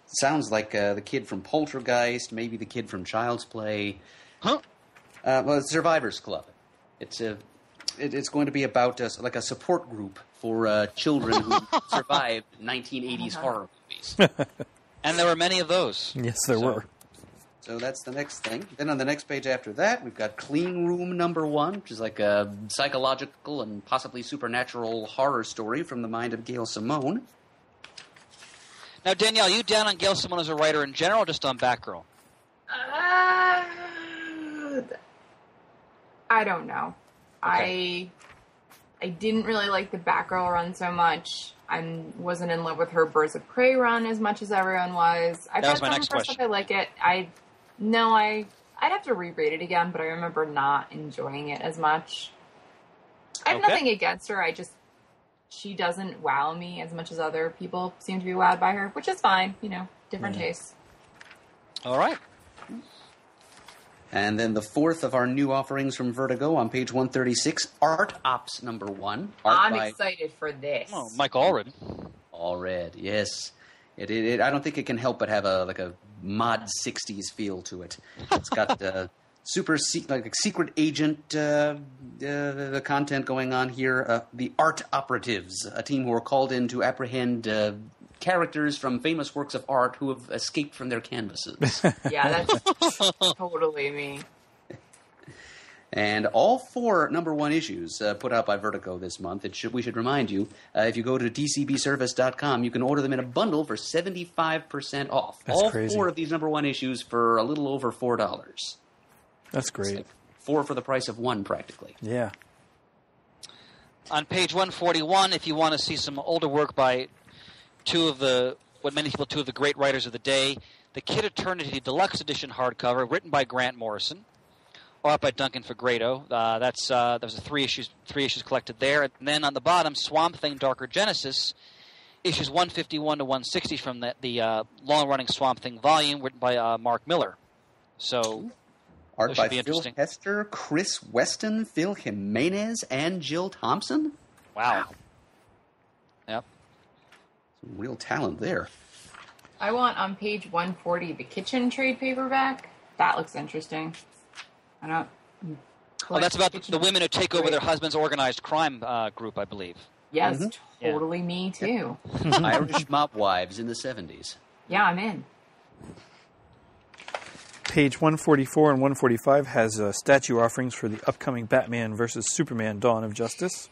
sounds like the kid from Poltergeist, maybe the kid from Child's Play. Huh? Well, it's Survivors Club. It's going to be about like a support group for children who survived 1980s horror movies. And there were many of those. Yes, there were. So that's the next thing. Then on the next page after that, we've got Clean Room #1, which is like a psychological and possibly supernatural horror story from the mind of Gail Simone. Now, Danielle, are you down on Gail Simone as a writer in general or just on Batgirl? I don't know. Okay. I didn't really like the Batgirl run so much. I wasn't in love with her Birds of Prey run as much as everyone was. I've That was had my some next of her question. stuff I like it. I'd have to reread it again, but I remember not enjoying it as much. I have Okay. nothing against her. She doesn't wow me as much as other people seem to be wowed by her, which is fine. Different tastes. All right. And then the fourth of our new offerings from Vertigo on page 136, Art Ops #1. Art I'm by excited for this. Oh, Mike Allred. Allred, yes. It I don't think it can help but have a mod 60s feel to it. It's got like a secret agent the content going on here. The Art Operatives, a team who are called in to apprehend characters from famous works of art who have escaped from their canvases. Yeah, that's totally me. And all 4 #1 issues put out by Vertigo this month, we should remind you, if you go to dcbservice.com, you can order them in a bundle for 75% off. That's all crazy. 4 of these #1 issues for a little over $4. That's great. Like 4 for the price of 1, practically. Yeah. On page 141, if you want to see some older work by two of the great writers of the day, the Kid Eternity Deluxe Edition hardcover, written by Grant Morrison, art by Duncan Fegredo. That was a three issues collected there. And then on the bottom, Swamp Thing Darker Genesis, issues 151 to 160 from the long-running Swamp Thing volume, written by Mark Miller. So Art those by should be Phil interesting. Hester, Chris Weston, Phil Jimenez, and Jill Thompson. Wow. Yep. Some real talent there. I want on page 140 the Kitchen trade paperback. That looks interesting. I don't. Oh, that's about Kitchen the women who take over trade. their husband's organized crime group, I believe. Yes, Yeah. totally me too. Irish mop wives in the 70s. Yeah, I'm in. Page 144 and 145 has statue offerings for the upcoming Batman vs. Superman Dawn of Justice.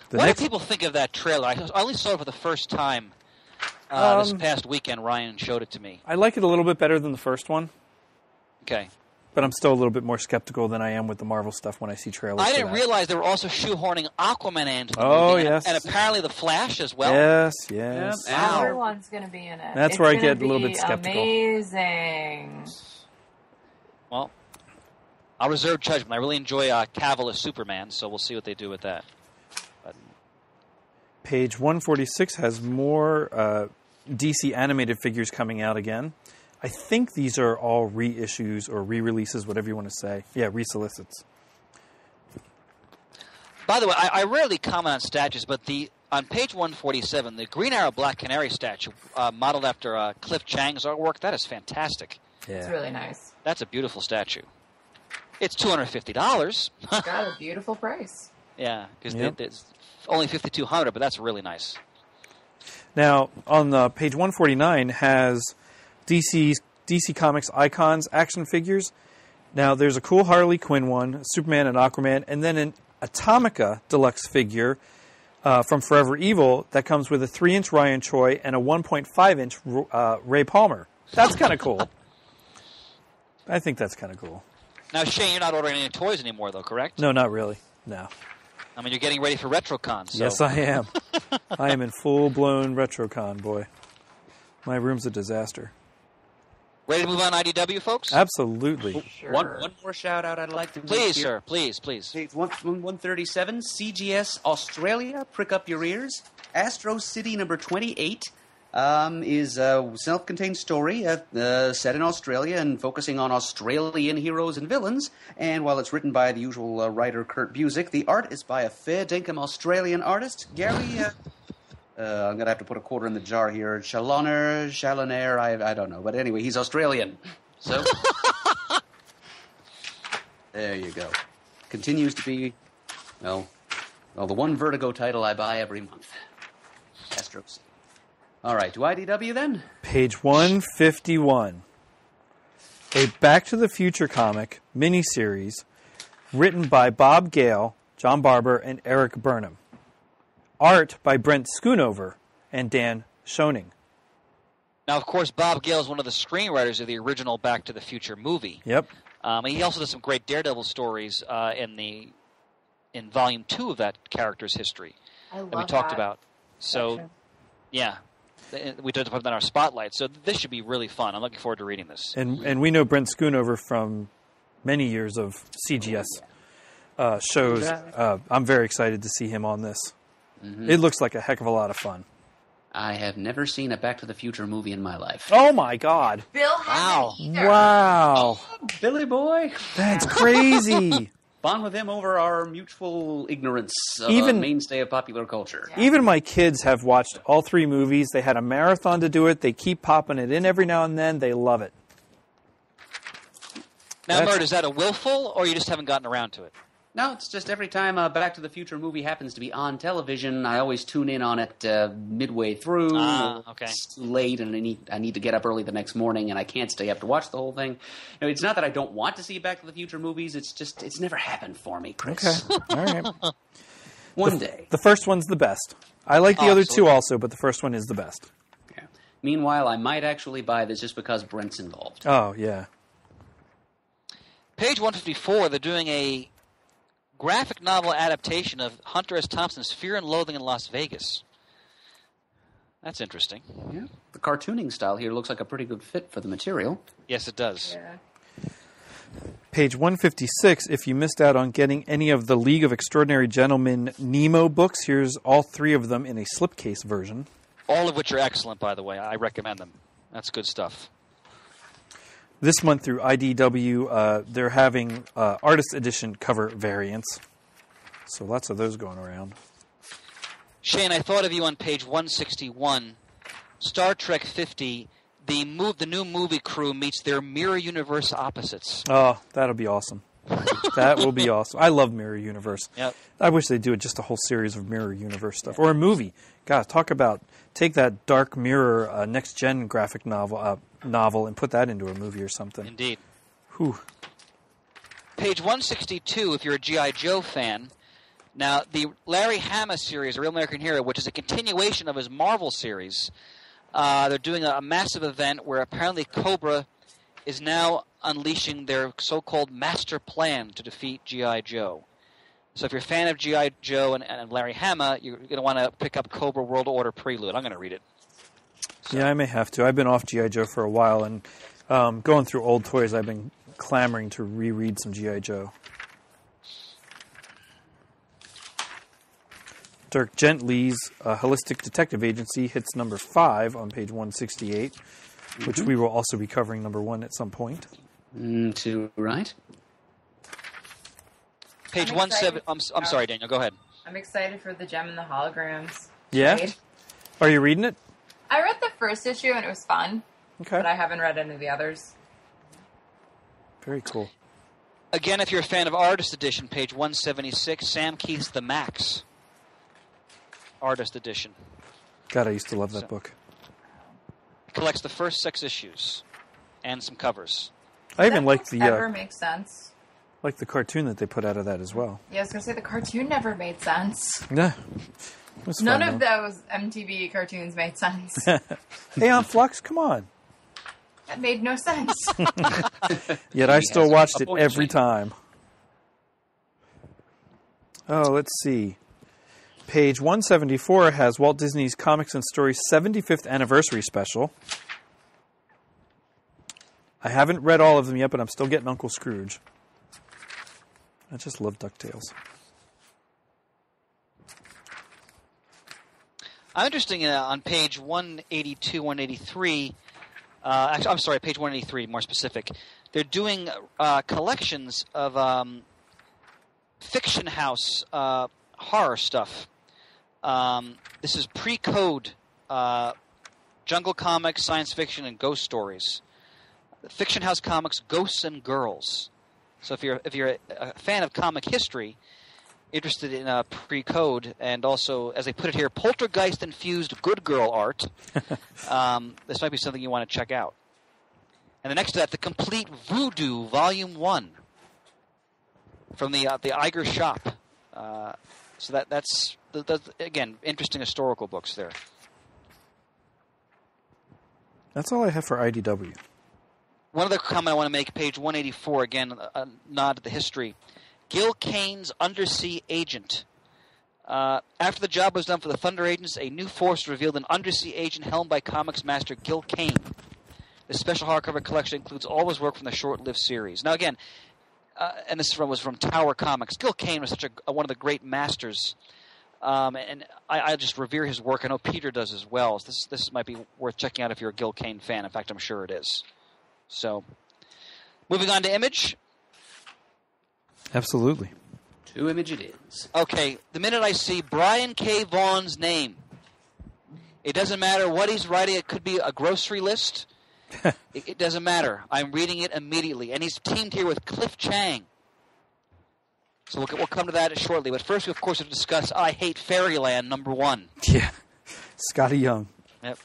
The What next, do people think of that trailer? I only saw it for the first time this past weekend. Ryan showed it to me. I like it a little bit better than the first one. Okay. But I'm still a little bit more skeptical than I am with the Marvel stuff when I see trailers. I for didn't that. realize they were also shoehorning Aquaman into the Oh, movie. yes. And apparently the Flash as well. Yes. Yep. Wow. Everyone's going to be in it. That's It's where I gonna get a little be bit skeptical. Amazing. Well, I'll reserve judgment. I really enjoy Cavill as Superman, so we'll see what they do with that. But Page 146 has more DC animated figures coming out again. I think these are all reissues or re-releases, whatever you want to say. Yeah, resolicits. by the way, I rarely comment on statues, but on page 147, the Green Arrow Black Canary statue, modeled after Cliff Chang's artwork, that is fantastic. Yeah. It's really nice. That's a beautiful statue. It's $250. Got a beautiful price. Yeah, because Yep. it's only $5,200, but that's really nice. Now, on page 149 has DC Comics Icons action figures. Now, there's a cool Harley Quinn one, Superman and Aquaman, and then an Atomica deluxe figure from Forever Evil that comes with a 3-inch Ryan Choi and a 1.5-inch Ray Palmer. That's kind of cool. I think that's kind of cool. Now, Shane, you're not ordering any toys anymore, though, correct? No, not really. No. I mean, you're getting ready for RetroCon. So. Yes, I am. I am in full-blown RetroCon, boy. My room's a disaster. Ready to move on IDW, folks? Absolutely. Sure. One more shout out I'd like to Please, make sir. Please, please. Page 137, CGS Australia, prick up your ears. Astro City number 28 is a self-contained story set in Australia and focusing on Australian heroes and villains. And while it's written by the usual writer Kurt Busiek, the art is by a fair dinkum Australian artist, Gary... I'm going to have to put a quarter in the jar here. Chaloner, I don't know. But anyway, he's Australian. So, there you go. Continues to be, well, the one Vertigo title I buy every month. Astros. All right, to IDW then? Page 151. A Back to the Future comic miniseries written by Bob Gale, John Barber, and Eric Burnham. Art by Brent Schoonover and Dan Schoening. Now, of course, Bob Gale is one of the screenwriters of the original Back to the Future movie. Yep. And he also does some great Daredevil stories in Volume 2 of that character's history I love that we talked that about. So, section. yeah, we did put that in our spotlight. So this should be really fun. I'm looking forward to reading this. And we know Brent Schoonover from many years of CGS shows. I'm very excited to see him on this. Mm-hmm. It looks like a heck of a lot of fun. I have never seen a Back to the Future movie in my life. Oh my God! Bill hasn't either. Wow, Billy boy! that's crazy. Bond with him over our mutual ignorance of Even- a mainstay of popular culture. Even my kids have watched all 3 movies. They had a marathon to do it. They keep popping it in every now and then. They love it. Now, That's- Mert, is that a willful, or you just haven't gotten around to it? No, it's just every time a Back to the Future movie happens to be on television, I always tune in on it midway through. Okay. It's late, and I need to get up early the next morning, and I can't stay up to watch the whole thing. You know, it's not that I don't want to see Back to the Future movies. It's just it's never happened for me, Chris. Okay, all right. One day. The first one's the best. I like the other 2 Absolutely. also, but the first one is the best. Yeah. Meanwhile, I might actually buy this just because Brent's involved. Oh yeah. Page 154, they're doing a graphic novel adaptation of Hunter S. Thompson's Fear and Loathing in Las Vegas. That's interesting. Yeah. The cartooning style here looks like a pretty good fit for the material. Yes, it does. Yeah. Page 156, if you missed out on getting any of the League of Extraordinary Gentlemen Nemo books, here's all 3 of them in a slipcase version. All of which are excellent, by the way. I recommend them. That's good stuff. This month through IDW, they're having artist edition cover variants. So lots of those going around. Shane, I thought of you on page 161. Star Trek 50, the new movie crew meets their mirror universe opposites. Oh, that'll be awesome. That will be awesome. I love Mirror Universe. Yep. I wish they'd do just a whole series of Mirror Universe stuff. Or a movie. God, take that Dark Mirror next-gen graphic novel and put that into a movie or something. Indeed. Whew. Page 162, if you're a G.I. Joe fan. Now, the Larry Hama series, A Real American Hero, which is a continuation of his Marvel series, they're doing a massive event where apparently Cobra is now unleashing their so-called master plan to defeat G.I. Joe. So if you're a fan of G.I. Joe and Larry Hama, you're going to want to pick up Cobra World Order Prelude. I'm going to read it. So. Yeah, I may have to. I've been off G.I. Joe for a while, and going through old toys, I've been clamoring to reread some G.I. Joe. Dirk Gently's Holistic Detective Agency hits number 5 on page 168, which we will also be covering number 1 at some point. Right. Page 17. I'm sorry, Daniel. Go ahead. I'm excited for the Gem and the Holograms. Yeah? trade. Are you reading it? I read the first issue and it was fun, Okay. but I haven't read any of the others. Very cool. Again, if you're a fan of Artist Edition, page 176, Sam Keith's The Max. Artist Edition. God, I used to love that book. Collects the first 6 issues and some covers. I even That like book never the makes sense. cartoon that they put out of that as well. Yeah, I was gonna say the cartoon never made sense. Yeah. It was None fun, of though. those MTV cartoons made sense. Hey, on Flux, come on. That made no sense. Yet I still watched a it point every to make. time. Oh, let's see. Page 174 has Walt Disney's Comics and Stories 75th Anniversary Special. I haven't read all of them yet, but I'm still getting Uncle Scrooge. I just love DuckTales. I'm interested on page 182, 183. Actually, I'm sorry, page 183, more specific. They're doing collections of fiction house horror stuff. This is pre-code jungle comics, science fiction, and ghost stories. Fiction house comics, Ghosts and Girls. So if you're a fan of comic history, interested in pre-code, and also, as they put it here, poltergeist-infused good girl art, this might be something you want to check out. And the next to that, The Complete Voodoo, Volume 1, from the Iger shop. So that's again, interesting historical books there. That's all I have for IDW. One other comment I want to make, page 184, again, a nod to the history. Gil Kane's Undersea Agent. After the job was done for the Thunder Agents, a new force revealed an undersea agent helmed by comics master Gil Kane. This special hardcover collection includes all his work from the short-lived series. Now, again, and this was from Tower Comics. Gil Kane was such one of the great masters, and I just revere his work. I know Peter does as well. So this might be worth checking out if you're a Gil Kane fan. In fact, I'm sure it is. So, moving on to Image. Absolutely. To Image it is. Okay, the minute I see Brian K. Vaughan's name, it doesn't matter what he's writing. It could be a grocery list. It doesn't matter. I'm reading it immediately. And he's teamed here with Cliff Chang. So we'll come to that shortly. But first, we, of course, have to discuss I Hate Fairyland, number 1. Yeah. Scotty Young. Yep.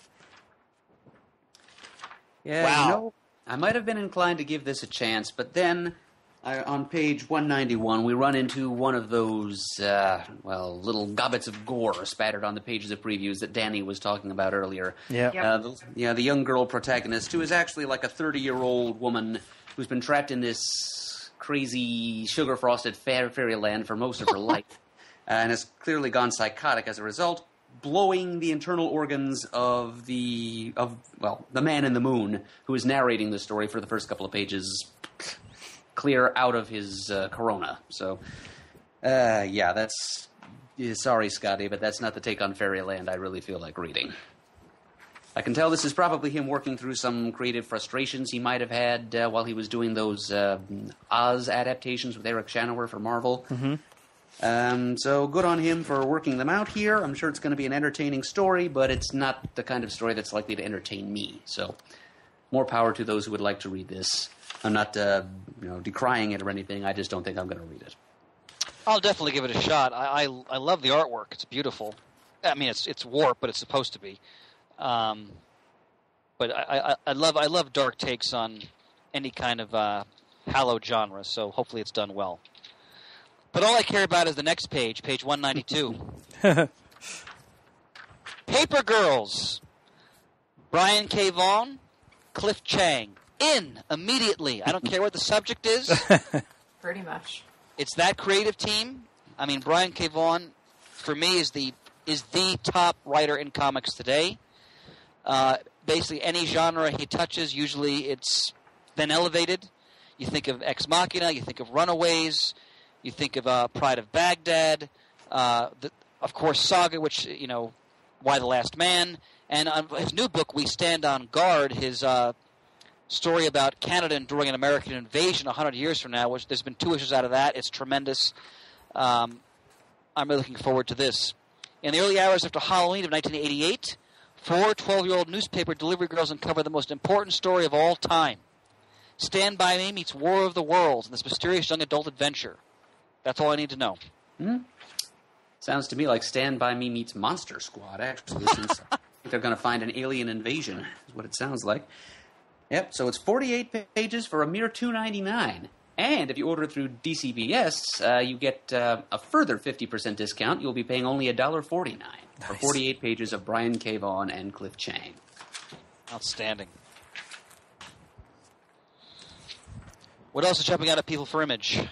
Yeah, Wow. I might have been inclined to give this a chance, but then on page 191, we run into one of those, little gobbets of gore spattered on the pages of previews that Danny was talking about earlier. Yeah. Yep. The young girl protagonist, who is actually like a 30-year-old woman who's been trapped in this crazy sugar-frosted fairyland for most of her life, and has clearly gone psychotic as a result, blowing the internal organs of the man in the moon, who is narrating the story for the first couple of pages, clear out of his corona. So, sorry, Scotty, but that's not the take on Fairyland I really feel like reading. I can tell this is probably him working through some creative frustrations he might have had while he was doing those Oz adaptations with Eric Shanower for Marvel. Mm-hmm. So good on him for working them out here. I'm sure it's going to be an entertaining story, but it's not the kind of story that's likely to entertain me. So more power to those who would like to read this. I'm not decrying it or anything. I just don't think I'm going to read it. I'll definitely give it a shot. I love the artwork. It's beautiful. I mean, it's warped, but it's supposed to be. But I love dark takes on any kind of hallowed genre, so hopefully it's done well. But all I care about is the next page, page 192. Paper Girls. Brian K. Vaughan, Cliff Chang. in immediately. I don't care what the subject is. Pretty much. It's that creative team. I mean, Brian K. Vaughan, for me, is the top writer in comics today. Basically, any genre he touches, usually it's been elevated. You think of Ex Machina, you think of Runaways, you think of Pride of Baghdad, of course, Saga, which, Why the Last Man, and his new book, We Stand on Guard, his story about Canada enduring an American invasion 100 years from now, which there's been 2 issues out of that. It's tremendous. I'm really looking forward to this. In the early hours after Halloween of 1988, 4 12-year-old newspaper delivery girls uncover the most important story of all time. Stand By Me meets War of the Worlds in this mysterious young adult adventure. That's all I need to know. Mm-hmm. Sounds to me like Stand By Me meets Monster Squad, actually, since I think they're going to find an alien invasion, is what it sounds like. Yep, so it's 48 pages for a mere $2.99. And if you order through DCBS, you get a further 50% discount. You'll be paying only $1.49 for 48 pages of Brian K. Vaughan and Cliff Chiang. Outstanding. What else is jumping out at people for Image?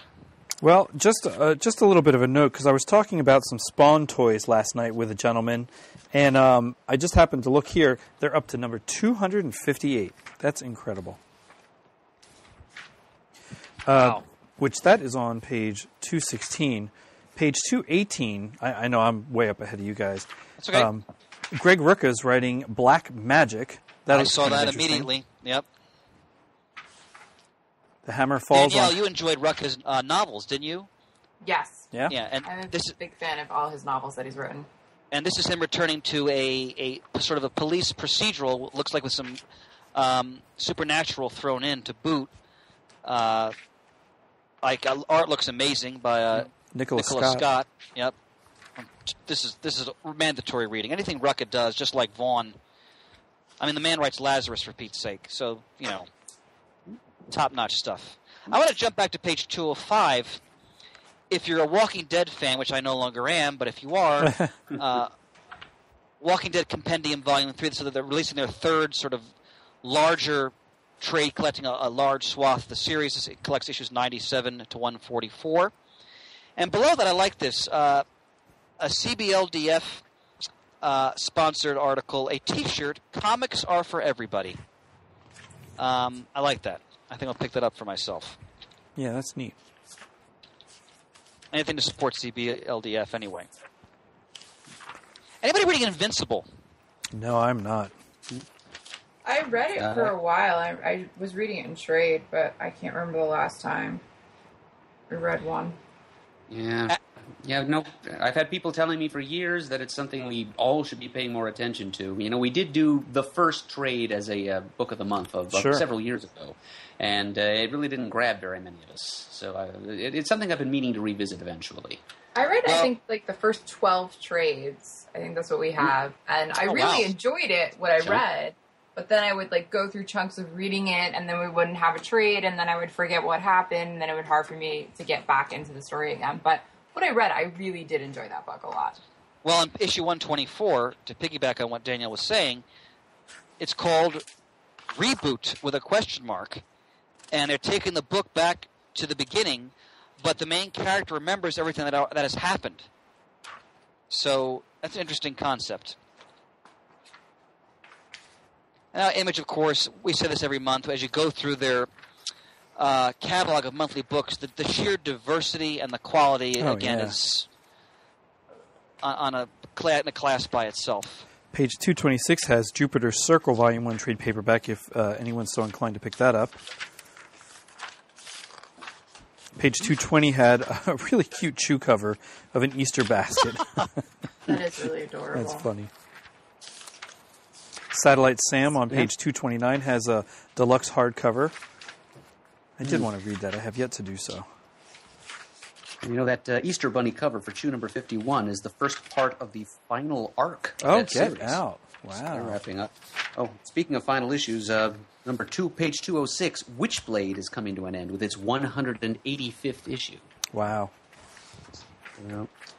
Well, just a little bit of a note, because I was talking about some Spawn toys last night with a gentleman, and I just happened to look here. They're up to number 258. That's incredible. Wow. Which that is on page 216. Page 218, I know I'm way up ahead of you guys. That's okay. Greg Rucka's writing Black Magic. I saw that immediately. Yep. The Hammer Falls Danielle, on... you enjoyed Rucka's novels, didn't you? Yes. Yeah? Yeah, and I'm a big fan of all his novels that he's written. And this is him returning to a sort of a police procedural, looks like with some supernatural thrown in to boot. Art looks amazing by Nicholas Scott. Yep. This is mandatory reading. Anything Rucka does, just like Vaughn. I mean, the man writes Lazarus for Pete's sake. So, top-notch stuff. I want to jump back to page 205. If you're a Walking Dead fan, which I no longer am, but if you are, Walking Dead Compendium Volume 3, so they're releasing their third sort of larger trade collecting a large swath of the series. It collects issues 97 to 144. And below that, I like this. A CBLDF sponsored article, a T-shirt, Comics Are For Everybody. I like that. I think I'll pick that up for myself. Yeah, that's neat. Anything to support CBLDF anyway. Anybody reading Invincible? No, I'm not. I read it for a while. I was reading it in trade, but I can't remember the last time I read one. Yeah. No, I've had people telling me for years that it's something we all should be paying more attention to. We did do the first trade as a book of the month of several years ago, and it really didn't grab very many of us. So it's something I've been meaning to revisit eventually. I read, I think, the first 12 trades. I think that's what we have. And I really enjoyed it, what I read. But then I would, go through chunks of reading it, and then we wouldn't have a trade, and then I would forget what happened, and then it would be hard for me to get back into the story again. But what I read, I really did enjoy that book a lot. Well, in issue 124, to piggyback on what Danielle was saying, it's called Reboot with a question mark, and they're taking the book back to the beginning, but the main character remembers everything that has happened. So that's an interesting concept. Now, Image, of course, we say this every month. As you go through their catalog of monthly books, the sheer diversity and the quality, is in a class by itself. Page 226 has Jupiter's Circle Volume 1 trade paperback, if anyone's so inclined to pick that up. Page 220 had a really cute shoe cover of an Easter basket. That is really adorable. That's funny. Satellite Sam on page 229 has a deluxe hardcover. I did want to read that. I have yet to do so. That Easter Bunny cover for issue number 51 is the first part of the final arc of Oh, that get series. out. They're Wow. wrapping up. Oh, speaking of final issues, number 2, page 206, Witchblade is coming to an end with its 185th issue. Wow.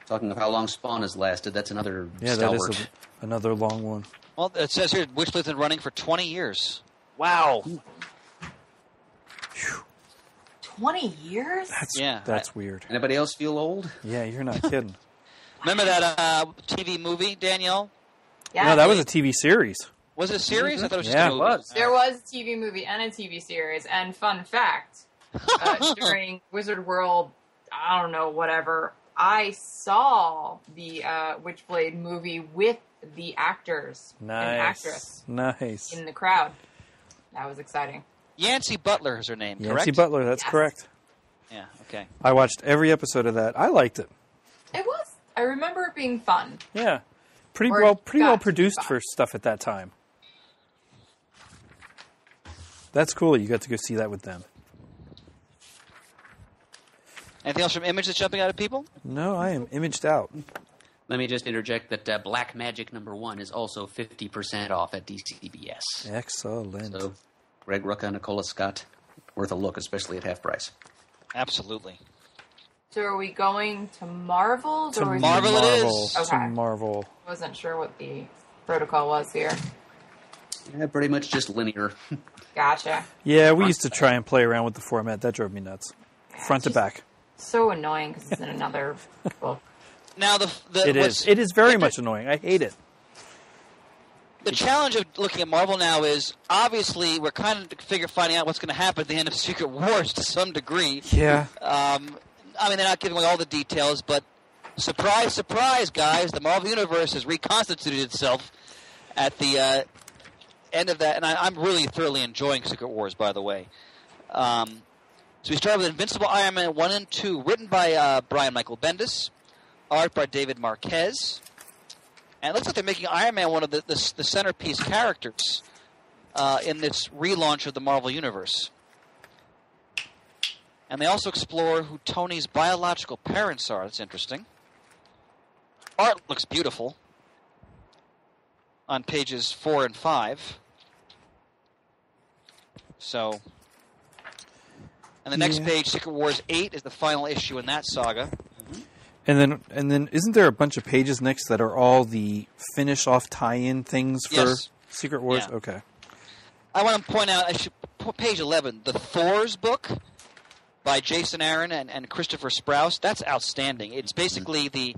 Talking of how long Spawn has lasted, that's another Yeah, stalwart. that is another long one. Well, it says here, Witchblade's been running for 20 years. Wow. 20 years? That's weird. Anybody else feel old? Yeah, you're not kidding. Remember that TV movie, Danielle? Yeah. No, that was a TV series. Was it a series? I thought it was just Yeah, a movie. it was. There was a TV movie and a TV series. And fun fact, during Wizard World, I don't know, whatever, I saw the Witchblade movie with the actors and actress Nice. in the crowd. That was exciting. Yancey Butler is her name, correct? Yancey Butler, that's Yes. correct. Yeah, okay. I watched every episode of that. I liked it. It was. I remember it being fun. Yeah. Pretty Or well got to be produced fun. for stuff at that time. That's cool. You got to go see that with them. Anything else from Image that's jumping out at people? No, I am imaged out. Let me just interject that Black Magic #1 is also 50% off at DCBS. Excellent. So, Greg Rucka, Nicola Scott, worth a look, especially at half price. Absolutely. So are we going to Marvel? To or is Marvel it is. To Okay. Marvel. Wasn't sure what the protocol was here. Yeah, pretty much just linear. Gotcha. Yeah, we used to try and play around with the format. That drove me nuts. Front to Just back. So annoying because it's in another book. Now, It is. It is very much annoying. I hate it. The challenge of looking at Marvel now is, obviously, we're kind of finding out what's going to happen at the end of Secret Wars to some degree. Yeah. I mean, they're not giving away all the details, but surprise, surprise, guys, the Marvel Universe has reconstituted itself at the end of that, and I'm really thoroughly enjoying Secret Wars, by the way. So we start with Invincible Iron Man 1 and 2, written by Brian Michael Bendis, art by David Marquez, and it looks like they're making Iron Man one of the centerpiece characters in this relaunch of the Marvel Universe. And they also explore who Tony's biological parents are. That's interesting. Art looks beautiful on pages 4 and 5. So, and the next page, Secret Wars 8, is the final issue in that saga. And then isn't there a bunch of pages next that are all the finish off tie-in things for Yes. Secret Wars? Yeah. Okay. I want to point out, page 11, the Thor's book by Jason Aaron and Christopher Sprouse. That's outstanding. It's basically the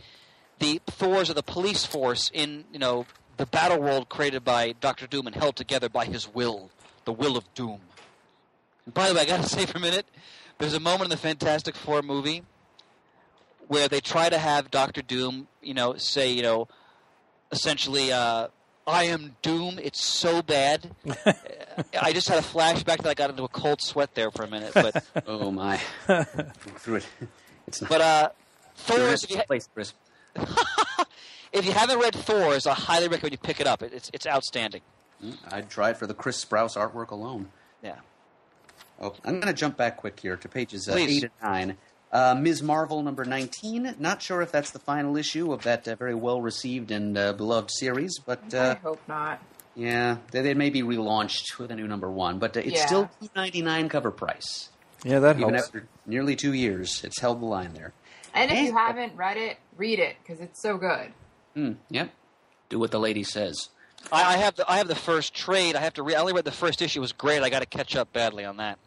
Thors of the police force in, the battle world created by Dr. Doom and held together by his will, the will of Doom. And by the way, I got to say for a minute, there's a moment in the Fantastic Four movie where they try to have Dr. Doom, say, essentially, I am Doom. It's so bad. I just had a flashback that I got into a cold sweat there for a minute. But Oh, my. Through it. It's not. but Thor's, place, Chris. if you haven't read Thor's, I highly recommend you pick it up. It's outstanding. I'd try it for the Chris Sprouse artwork alone. Yeah. Oh, I'm going to jump back quick here to pages Please. 8 and 9. Ms. Marvel number 19. Not sure if that's the final issue of that very well-received and beloved series, but I hope not. yeah, they may be relaunched with a new number 1, but it's Yeah. still $2.99 cover price. Yeah, that Even helps. after nearly 2 years, it's held the line there. And if you haven't read it, read it because it's so good. Yep. Do what the lady says. I have the first trade. I have to read. I only read the first issue. It was great. I got to catch up badly on that.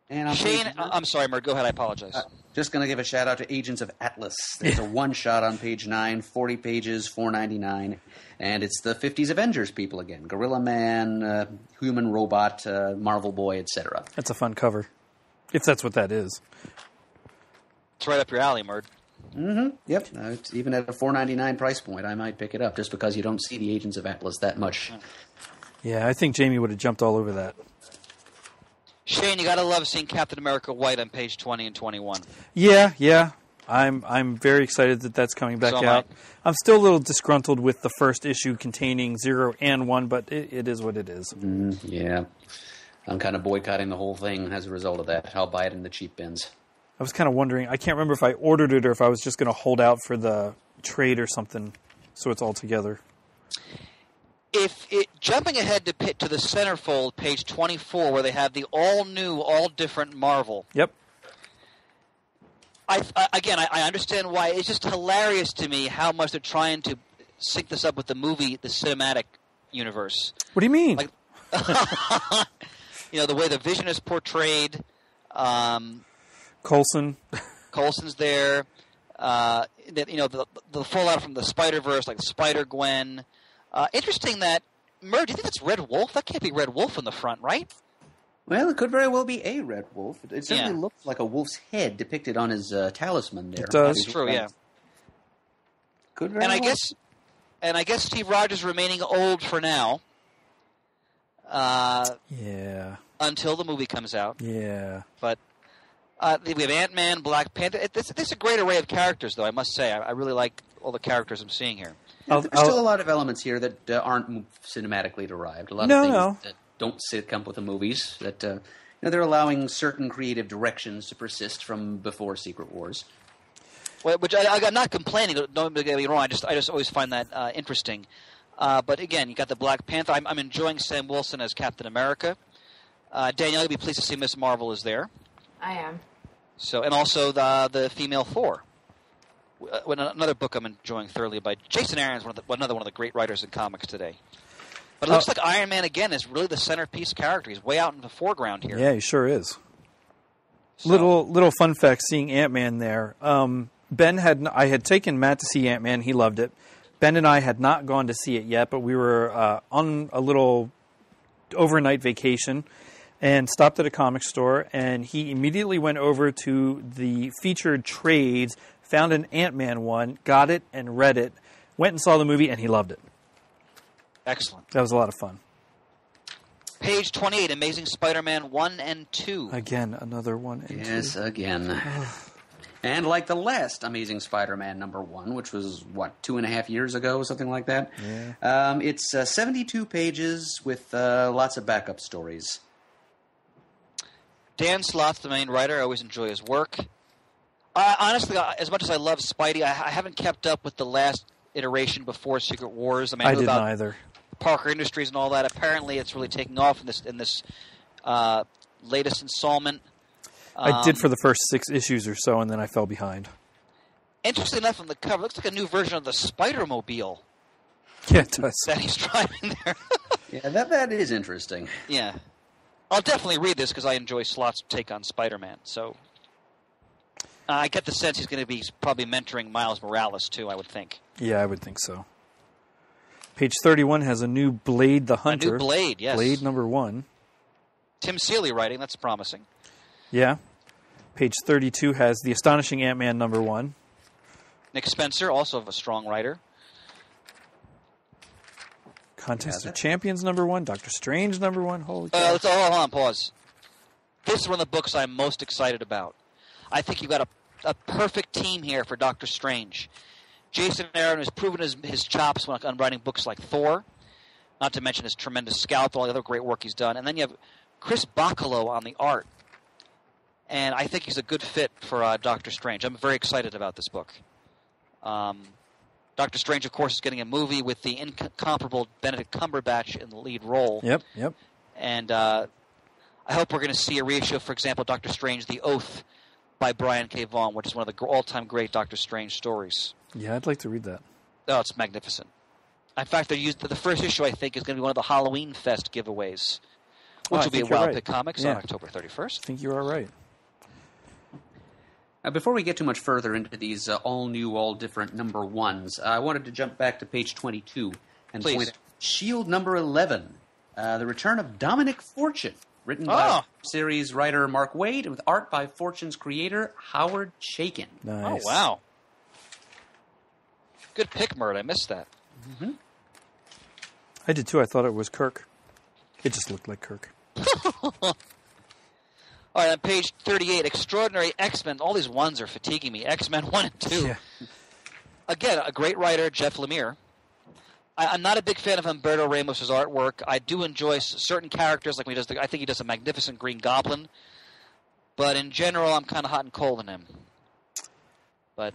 And I'm Shane, I'm sorry, Mert. Go ahead. I apologize. just going to give a shout out to Agents of Atlas. There's a one shot on page 9, 40 pages, $4.99, and it's the 50s Avengers people again: Gorilla Man, Human Robot, Marvel Boy, etc. That's a fun cover. If that's what that is. It's right up your alley, Mert. Yep. It's even at a $4.99 price point, I might pick it up just because you don't see the Agents of Atlas that much. Yeah, I think Jamie would have jumped all over that. Shane, you got to love seeing Captain America White on page 20 and 21. Yeah. I'm very excited that that's coming back So am out. I. I'm still a little disgruntled with the first issue containing 0 and 1, but it is what it is. Yeah. I'm kind of boycotting the whole thing as a result of that. I'll buy it in the cheap bins. I was kind of wondering, I can't remember if I ordered it or if I was just going to hold out for the trade or something so it's all together. Jumping ahead to the centerfold, page 24, where they have the all-new, all-different Marvel. Yep. I understand why. It's just hilarious to me how much they're trying to sync this up with the movie, the cinematic universe. What do you mean? Like, the way the Vision is portrayed, Coulson. Coulson's there. The fallout from the Spider-Verse, like Spider-Gwen. Interesting that, Murr, do you think that's Red Wolf? That can't be Red Wolf in the front, right? Well, it could very well be a red wolf. It certainly looks like a wolf's head depicted on his talisman there. It does. That's true, yeah. Could very And well. I guess Steve Rogers remaining old for now. Yeah. Until the movie comes out. Yeah. But we have Ant-Man, Black Panther. This is a great array of characters, though, I must say. I really like all the characters I'm seeing here. There's still a lot of elements here that aren't cinematically derived. A lot of things that don't come with the movies. That they're allowing certain creative directions to persist from before Secret Wars. Well, which I'm not complaining. Don't get me wrong. I just always find that interesting. But again, you got the Black Panther. I'm enjoying Sam Wilson as Captain America. Danielle, you'll be pleased to see Miss Marvel is there. I am. So, and also the female Thor. Another book I'm enjoying thoroughly by Jason Aaron's another one of the great writers in comics today. But it looks like Iron Man again is really the centerpiece character. He's way out in the foreground here. Yeah, he sure is. So, Little fun fact: seeing Ant-Man there. I had taken Matt to see Ant-Man. He loved it. Ben and I had not gone to see it yet, but we were on a little overnight vacation and stopped at a comic store. And he immediately went over to the featured trades, found an Ant-Man one, got it, and read it. Went and saw the movie, and he loved it. excellent. That was a lot of fun. Page 28, Amazing Spider-Man 1 and 2. Again, another one. And Yes, two. again. And like the last Amazing Spider-Man #1, which was, 2.5 years ago, something like that? Yeah. It's 72 pages with lots of backup stories. Dan Slott's the main writer. I always enjoy his work. Honestly, as much as I love Spidey, I haven't kept up with the last iteration before Secret Wars. I mean, I knew didn't about either. Parker Industries and all that. Apparently, it's really taking off in this latest installment. I did for the first 6 issues or so, and then I fell behind. Interesting enough, on the cover, it looks like a new version of the Spider-Mobile Yeah, it does. that he's driving there. Yeah, that is interesting. Yeah. I'll definitely read this because I enjoy Slott's take on Spider-Man. So I get the sense he's going to be probably mentoring Miles Morales, too, I would think. Yeah, I would think so. Page 31 has a new Blade the Hunter. A new Blade, yes. Blade #1. Tim Seeley writing, that's promising. Yeah. Page 32 has The Astonishing Ant-Man #1. Nick Spencer, also a strong writer. Contest of Champions #1. Doctor Strange #1. Holy cow. Let's hold on, pause. This is one of the books I'm most excited about. I think you've got a perfect team here for Doctor Strange. Jason Aaron has proven his chops on writing books like Thor, not to mention his tremendous scalp, all the other great work he's done. And then you have Chris Bacalo on the art. And I think he's a good fit for Doctor Strange. I'm very excited about this book. Doctor Strange, of course, is getting a movie with the incomparable Benedict Cumberbatch in the lead role. Yep. And I hope we're going to see a reissue of, for example, Doctor Strange, The Oath by Brian K. Vaughan, which is one of the all-time great Doctor Strange stories. Yeah, I'd like to read that. Oh, it's magnificent. In fact, the first issue, I think, is going to be one of the Halloween Fest giveaways, which will be at Wild Pick Comics on October 31st. I think you are right. Before we get too much further into these all-new, all-different #1s, I wanted to jump back to page 22 and Please. point out Shield #11, the return of Dominic Fortune, written by series writer Mark Waid and with art by Fortune's creator Howard Chaykin. Nice. Oh, wow. Good pick, Mert. I missed that. Mm-hmm. I did too. I thought it was Kirk. It just looked like Kirk. All right, on page 38, Extraordinary X-Men. All these ones are fatiguing me. X-Men 1 and 2. Yeah. Again, a great writer, Jeff Lemire. I'm not a big fan of Humberto Ramos' artwork. I do enjoy certain characters, like when he does. I think he does a magnificent Green Goblin. But in general, I'm kind of hot and cold on him. But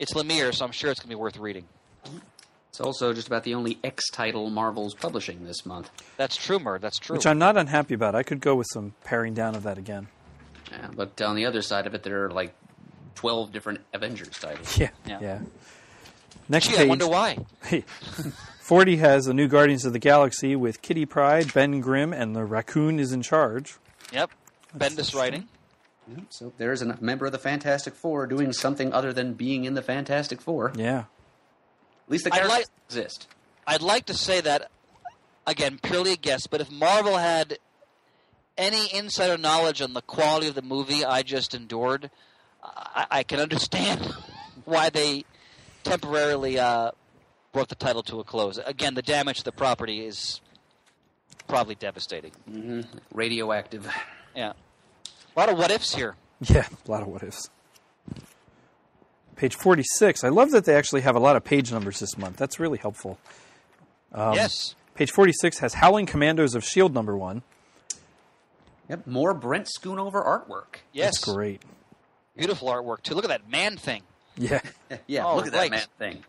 it's Lemire, so I'm sure it's going to be worth reading. It's also just about the only X title Marvel's publishing this month. That's true, Mert. That's true. Which I'm not unhappy about. I could go with some paring down of that again. Yeah, but on the other side of it, there are like 12 different Avengers titles. Yeah. Next Gee, page. I wonder why. 40 has a new Guardians of the Galaxy with Kitty Pryde, Ben Grimm, and the Raccoon is in charge. Yep. Bendis writing. Yeah, so there's a member of the Fantastic Four doing something other than being in the Fantastic Four. Yeah. At least the characters exist. I'd like to say that, again, purely a guess, but if Marvel had any insider knowledge on the quality of the movie I just endured, I can understand why they temporarily brought the title to a close. Again, the damage to the property is probably devastating. Mm-hmm. Radioactive. Yeah. A lot of what-ifs here. Yeah, a lot of what-ifs. Page 46. I love that they actually have a lot of page numbers this month. That's really helpful. Yes. Page 46 has Howling Commandos of S.H.I.E.L.D. #1. Yep, more Brent Schoonover artwork. Yes. That's great. Beautiful artwork, too. Look at that man thing. Yeah. Yeah, Oh, look at right. that man thing.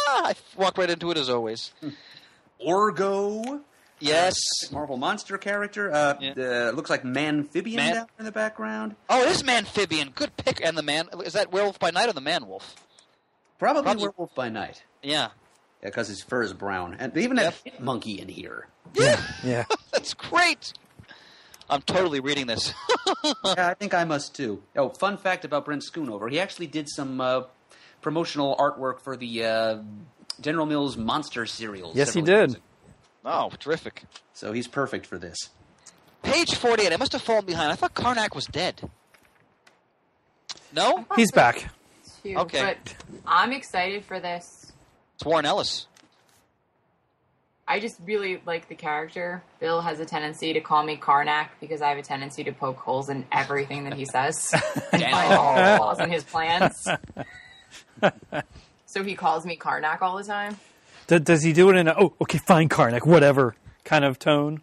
I walked right into it as always. Orgo. Yes. Marvel monster character. Looks like Manphibian Man- down in the background. Oh, it is Manphibian. Good pick. And the man. Is that Werewolf by Night or the Man-Wolf? Probably Werewolf by Night. Yeah. Yeah, because his fur is brown. And they even have Hit Monkey in here. Yeah. That's great. I'm totally reading this. Yeah, I think I must too. Oh, fun fact about Brent Schoonover. He actually did some promotional artwork for the General Mills Monster cereals. Yes, he several years did. ago. Oh, terrific. So he's perfect for this. Page 48. I must have fallen behind. I thought Karnak was dead. No? He's back. Too, Okay. But I'm excited for this. It's Warren Ellis. I just really like the character. Bill has a tendency to call me Karnak because I have a tendency to poke holes in everything that he says and find flaws in his plans. So he calls me Karnak all the time. Does he do it in a, oh, okay, fine, Karnak, whatever kind of tone?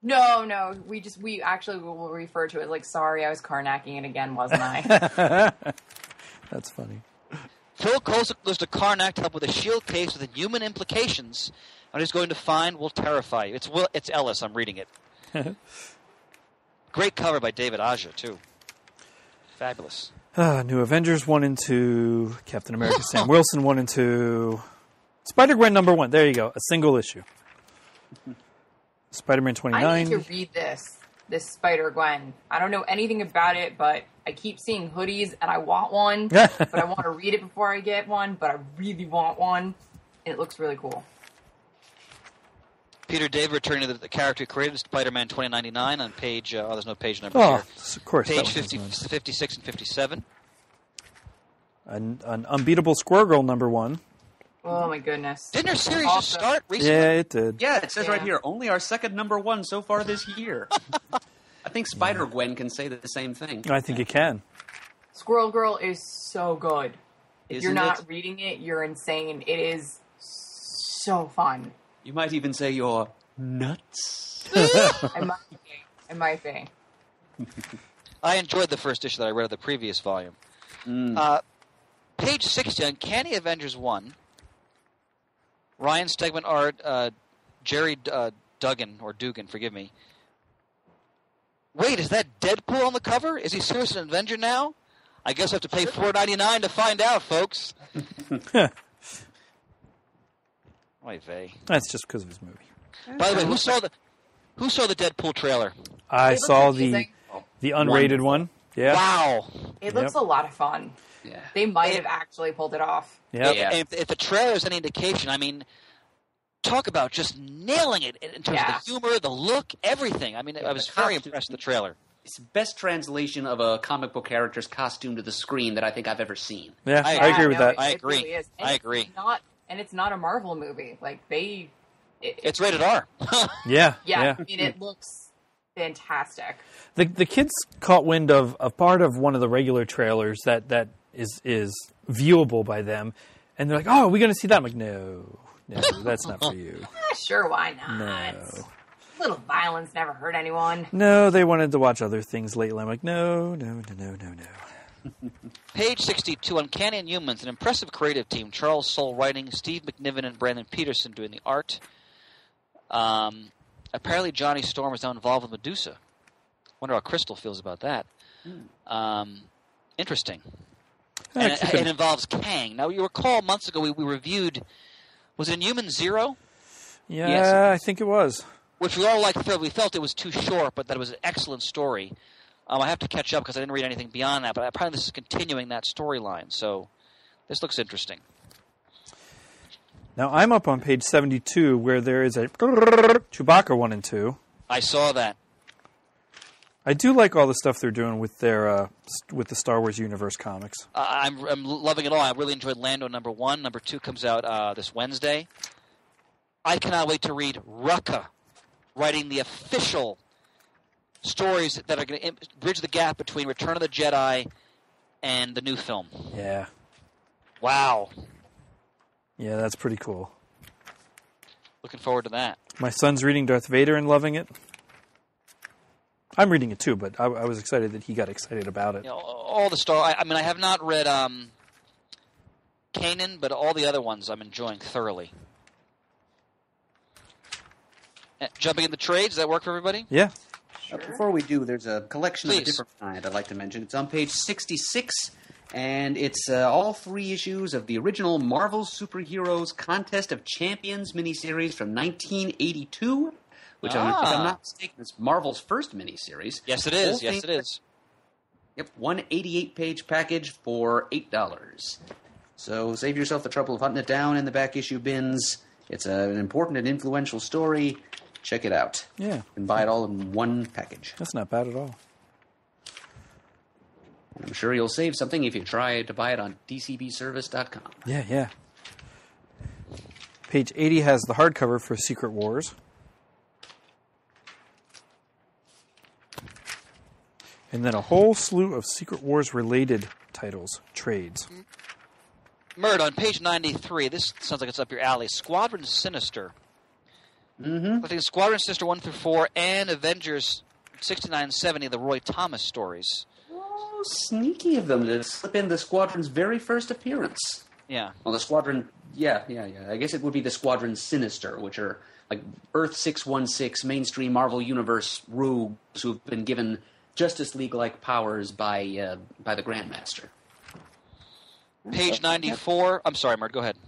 No. We actually will refer to it like, sorry, I was Karnaking it again, wasn't I? That's funny. Phil Kolzik goes to Karnak to help with a shield case with inhuman implications. What he's going to find will terrify you. It's Ellis. I'm reading it. Great cover by David Aja, too. Fabulous. New Avengers 1 and 2, Captain America Sam Wilson 1 and 2, Spider-Gwen #1. There you go, a single issue. Spider-Man 29. I need to read this Spider-Gwen. I don't know anything about it, but I keep seeing hoodies and I want one, but I want to read it before I get one, but I really want one, and it looks really cool. Peter David returning to the character who created Spider-Man 2099 on page... there's no page number Oh, here. of course. Page that was 56 and 57. An Unbeatable Squirrel Girl #1. Oh my goodness. Didn't your series just Awesome. start recently? Yeah, it did. Yeah, it says right Yeah. here, only our second #1 so far this year. I think Spider-Gwen can say the same thing. I think it can. Squirrel Girl is so good. If you're Isn't not it? reading it, you're insane. It is so fun. You might even say you're nuts. I might be. I enjoyed the first issue that I read of the previous volume. Page 60, Uncanny Avengers 1. Ryan Stegman art, Jerry Dugan, forgive me. Wait, is that Deadpool on the cover? Is he seriously an Avenger now? I guess I have to pay $4.99 to find out, folks. Oy vey. That's just because of his movie. By the way, who saw the Deadpool trailer? I It saw looks amazing. the unrated one. Yeah. Wow. It looks a lot of fun. Yeah. They might have actually pulled it off. Yep. Yeah. If the trailer is any indication, I mean, talk about just nailing it in terms of the humor, the look, everything. I mean, I was very impressed with the trailer. It's the best translation of a comic book character's costume to the screen that I think I've ever seen. Yeah, I I agree with that. I It agree. really is. And I it's agree. It's not a Marvel movie. Like It's rated R. Yeah. I mean, it looks fantastic. The kids caught wind of part of one of the regular trailers that is viewable by them, and they're like, "Oh, are we going to see that?" I'm like, "No, that's not for you." Sure, why not? No. A little violence never hurt anyone. No, they wanted to watch other things lately. I'm like, no. Page 62, Uncanny Inhumans, an impressive creative team. Charles Soule writing, Steve McNiven and Brandon Peterson doing the art. Apparently Johnny Storm is now involved with Medusa. Wonder how Crystal feels about that. Interesting. And it involves Kang. Now, you recall months ago we reviewed, was it Inhuman Zero? Yeah, Yes. I think it was. which we all liked thoroughly. We felt it was too short, but that it was an excellent story. I have to catch up because I didn't read anything beyond that, but apparently this is continuing that storyline, so this looks interesting. Now, I'm up on page 72 where there is a Chewbacca 1 and 2. I saw that. I do like all the stuff they're doing with their with the Star Wars Universe comics. I'm loving it all. I really enjoyed Lando number 1. Number 2 comes out this Wednesday. I cannot wait to read Rucka writing the official stories that are going to bridge the gap between Return of the Jedi and the new film. Yeah. Wow. Yeah, that's pretty cool. Looking forward to that. My son's reading Darth Vader and loving it. I'm reading it too, but I was excited that he got excited about it. You know, all the I mean, I have not read Kanan, but all the other ones I'm enjoying thoroughly. Jumping into trades, does that work for everybody? Yeah. Before we do, there's a collection of a Please. different kind I'd like to mention. It's on page 66, and it's all 3 issues of the original Marvel Superheroes Contest of Champions miniseries from 1982, which, if I'm not mistaken, is Marvel's first miniseries. Yes, it is. Yes, it is. Yep, one 88-page package for $8. So save yourself the trouble of hunting it down in the back issue bins. It's an important and influential story. Check it out. Yeah. You can buy it all in one package. That's not bad at all. I'm sure you'll save something if you try to buy it on dcbservice.com. Yeah, yeah. Page 80 has the hardcover for Secret Wars. And then a whole slew of Secret Wars-related titles, trades. Murd, on page 93, this sounds like it's up your alley. Squadron Sinister. Mm-hmm. I think Squadron Sinister 1 through 4 and Avengers 69 and 70, the Roy Thomas stories. Oh, sneaky of them to slip in the Squadron's very first appearance. Yeah. Well, the Squadron, yeah. I guess it would be the Squadron Sinister, which are like Earth 616, mainstream Marvel Universe rogues who've been given Justice League-like powers by the Grandmaster. Page 94. I'm sorry, Murd, go ahead.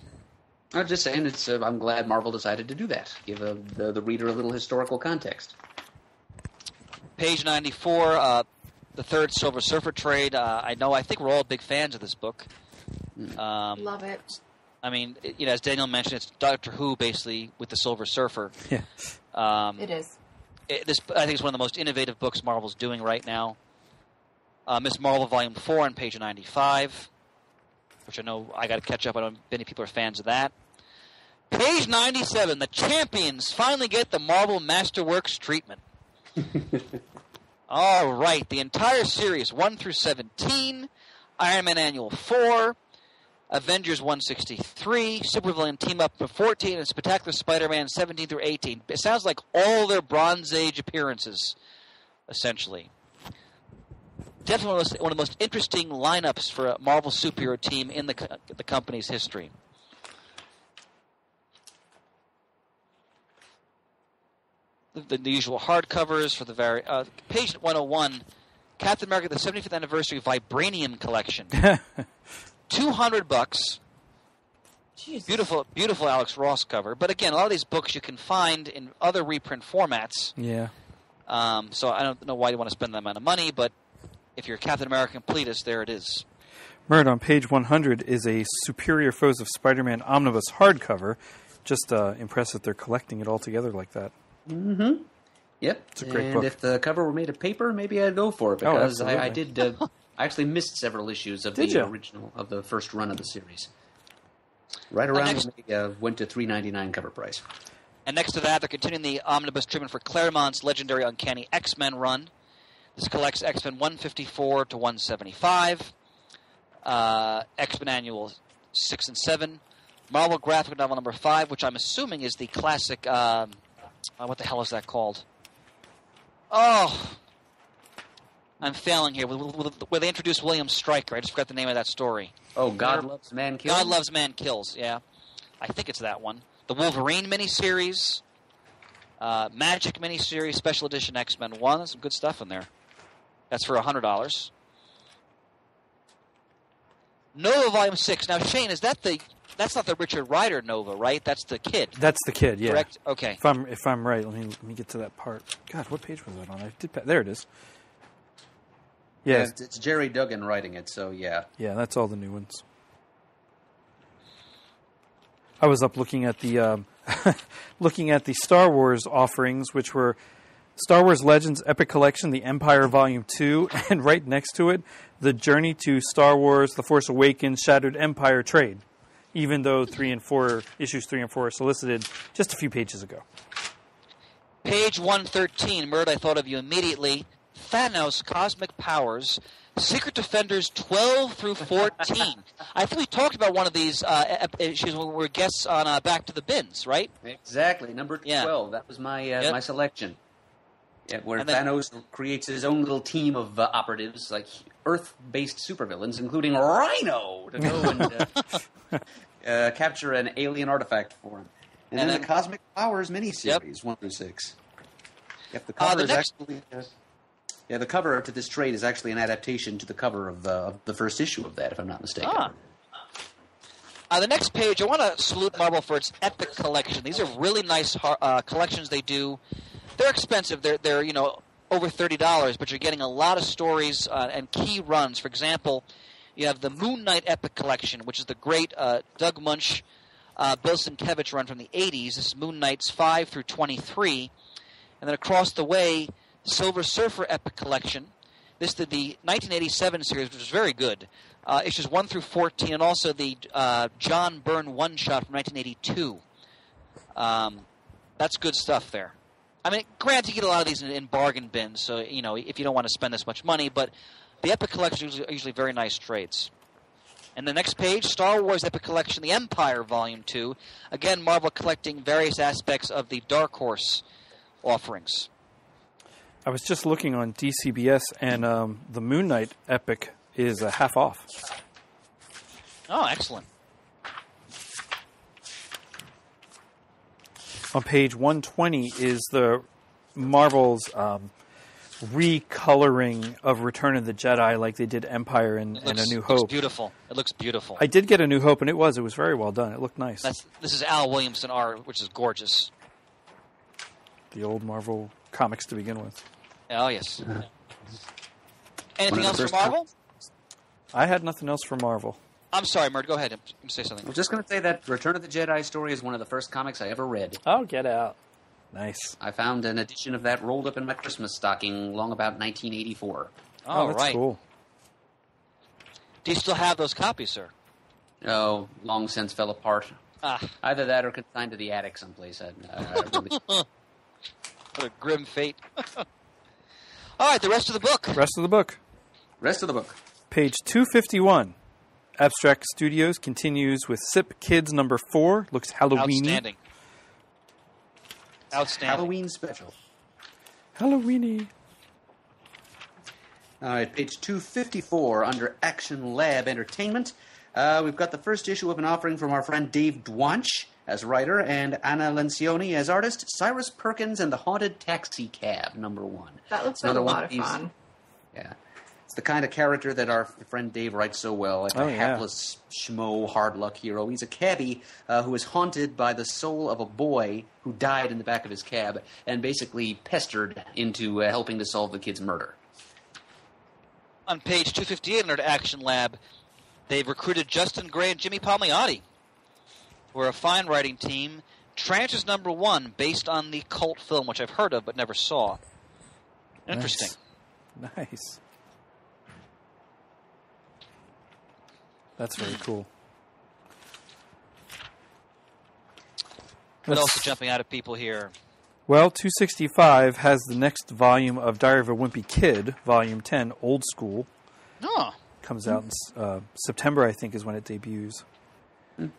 I was just saying, I'm glad Marvel decided to do that. Give the reader a little historical context. Page 94, the third Silver Surfer trade. I think we're all big fans of this book. Love it. I mean, as Daniel mentioned, it's Doctor Who, basically, with the Silver Surfer. Yeah. It is. I think it's one of the most innovative books Marvel's doing right now. Miss Marvel Volume 4 on page 95, which I know I got to catch up. I know many people are fans of that. Page 97, the champions finally get the Marvel Masterworks treatment. All right, the entire series, 1 through 17, Iron Man Annual 4, Avengers 163, Supervillain Team Up 14, and Spectacular Spider-Man 17 through 18. It sounds like all their Bronze Age appearances, essentially. Definitely one of the most interesting lineups for a Marvel superhero team in the company's history. The usual hardcovers for the page 101, Captain America: The 75th Anniversary Vibranium Collection. $200. Jesus. Beautiful Alex Ross cover. But again, a lot of these books you can find in other reprint formats. Yeah. So I don't know why you want to spend that amount of money, but if you're a Captain America completist, there it is. Murd, on page 100 is a Superior Foes of Spider-Man omnibus hardcover. Just impressed that they're collecting it all together like that. Mm-hmm. Yep. It's a great and book. if the cover were made of paper, maybe I'd go for it, Oh, because absolutely. I did. I actually missed several issues of Did the you? original, of the first run of the series. Right around next- when they went to $3.99 cover price. And next to that, they're continuing the omnibus treatment for Claremont's legendary Uncanny X-Men run. This collects X-Men 154 to 175, X-Men Annual 6 and 7, Marvel graphic novel number 5, which I'm assuming is the classic. What the hell is that called? Oh, I'm failing here. Where they introduced William Stryker. I just forgot the name of that story. Oh, God Loves Man Kills? God Loves Man Kills, yeah. I think it's that one. The Wolverine miniseries, Magic miniseries, Special Edition X-Men 1. There's some good stuff in there. That's for $100. Nova Volume 6. Now, Shane, is that the that's not the Richard Rider Nova, right? That's the kid. That's the kid, yeah. Correct? Okay. If I'm right, let me get to that part. God, what page was that on? There it is. Yeah. It's Jerry Duggan writing it, so yeah. Yeah, that's all the new ones. I was up looking at the Star Wars offerings, which were Star Wars Legends Epic Collection, The Empire Volume 2, and right next to it, The Journey to Star Wars, The Force Awakens, Shattered Empire Trade, even though issues 3 and 4 are solicited just a few pages ago. Page 113, Murd, I thought of you immediately. Thanos Cosmic Powers, Secret Defenders 12 through 14. I think we talked about one of these issues when we were guests on Back to the Bins, right? Exactly, number 12. Yeah. That was my my selection. Yeah, where Thanos creates his own little team of operatives, like Earth-based supervillains, including Rhino, to go and capture an alien artifact for him. And then the Cosmic Powers miniseries, 1 through 6. Yep, the cover is actually... the cover to this trade is actually an adaptation to the cover of the first issue of that, if I'm not mistaken. The next page, I want to salute Marvel for its Epic collection. These are really nice collections they do. They're expensive. They're over $30, but you're getting a lot of stories and key runs. For example, you have the Moon Knight Epic collection, which is the great Doug Munch, Bill Sienkiewicz run from the 80s. This is Moon Knight's 5 through 23. And then across the way, Silver Surfer Epic Collection. This is the 1987 series, which is very good. Issues 1 through 14, and also the John Byrne one-shot from 1982. That's good stuff there. I mean, granted, you get a lot of these in bargain bins, so, if you don't want to spend this much money, but the Epic Collection are usually very nice trades. And the next page, Star Wars Epic Collection, The Empire Volume 2. Again, Marvel collecting various aspects of the Dark Horse offerings. I was just looking on DCBS, and the Moon Knight Epic is half off. Oh, excellent. On page 120 is the Marvel's recoloring of Return of the Jedi, like they did Empire and A New Hope. It looks beautiful. It looks beautiful. I did get A New Hope, and it was very well done. It looked nice. This is Al Williamson art, which is gorgeous. The old Marvel comics to begin with. Oh, yes. Anything else for Marvel? I had nothing else for Marvel. I'm sorry, Mert. Go ahead and say something. I was just going to say that Return of the Jedi story is one of the first comics I ever read. Oh, get out. Nice. I found an edition of that rolled up in my Christmas stocking long about 1984. Oh, that's right. Cool. Do you still have those copies, sir? Oh, long since fell apart. Ah. Either that or consigned to the attic someplace. Really... What a grim fate. All right, the rest of the book. Rest of the book. Page 251. Abstract Studios continues with SIP Kids number 4. Looks Halloweeny. Outstanding. Halloween special. Halloweeny. All right, page 254 under Action Lab Entertainment. We've got the first issue of an offering from our friend Dave Dwanch as writer and Anna Lencioni as artist. Cyrus Perkins and the Haunted Taxi Cab, number 1. That looks like a lot of fun. Yeah. It's the kind of character that our friend Dave writes so well, like a hapless schmo hard luck hero. He's a cabbie who is haunted by the soul of a boy who died in the back of his cab and basically pestered into helping to solve the kid's murder. On page 258 under Action Lab, they've recruited Justin Gray and Jimmy Palmiotti. We're a fine writing team. Tranches number 1, based on the cult film, which I've heard of but never saw. Interesting. Nice. That's very cool. What else is jumping out at people here? Well, 265 has the next volume of Diary of a Wimpy Kid, Volume 10, Old School. Oh. Comes out in September, I think, is when it debuts.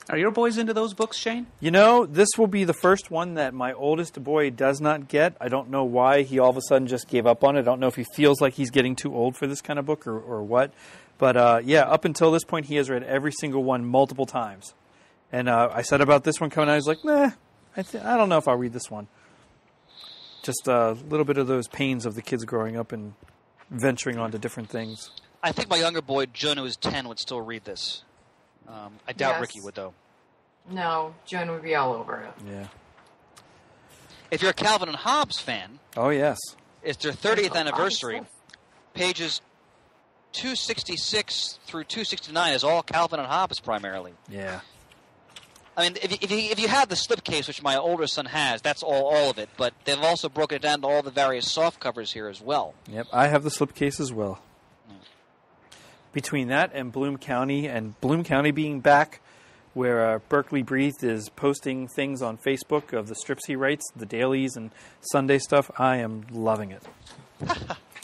Are your boys into those books, Shane? You know, this will be the first one that my oldest boy does not get. I don't know why he all of a sudden just gave up on it. I don't know if he feels like he's getting too old for this kind of book or what. But, up until this point, he has read every single one multiple times. And I said about this one coming out, I was like, nah, I don't know if I'll read this one. Just a little bit of those pains of the kids growing up and venturing onto different things. I think my younger boy, Jun, who is 10, would still read this. I doubt Ricky would, though. No, Joan would be all over it. Yeah. If you're a Calvin and Hobbes fan, Oh, yes. it's their 30th anniversary. Pages 266 through 269 is all Calvin and Hobbes primarily. Yeah. I mean, if you have the slipcase, which my older son has, that's all of it. But they've also broken it down to all the various soft covers here as well. Yep, I have the slipcase as well. Between that and Bloom County being back, where Berkeley Breathed is posting things on Facebook of the strips he writes, the dailies and Sunday stuff, I am loving it.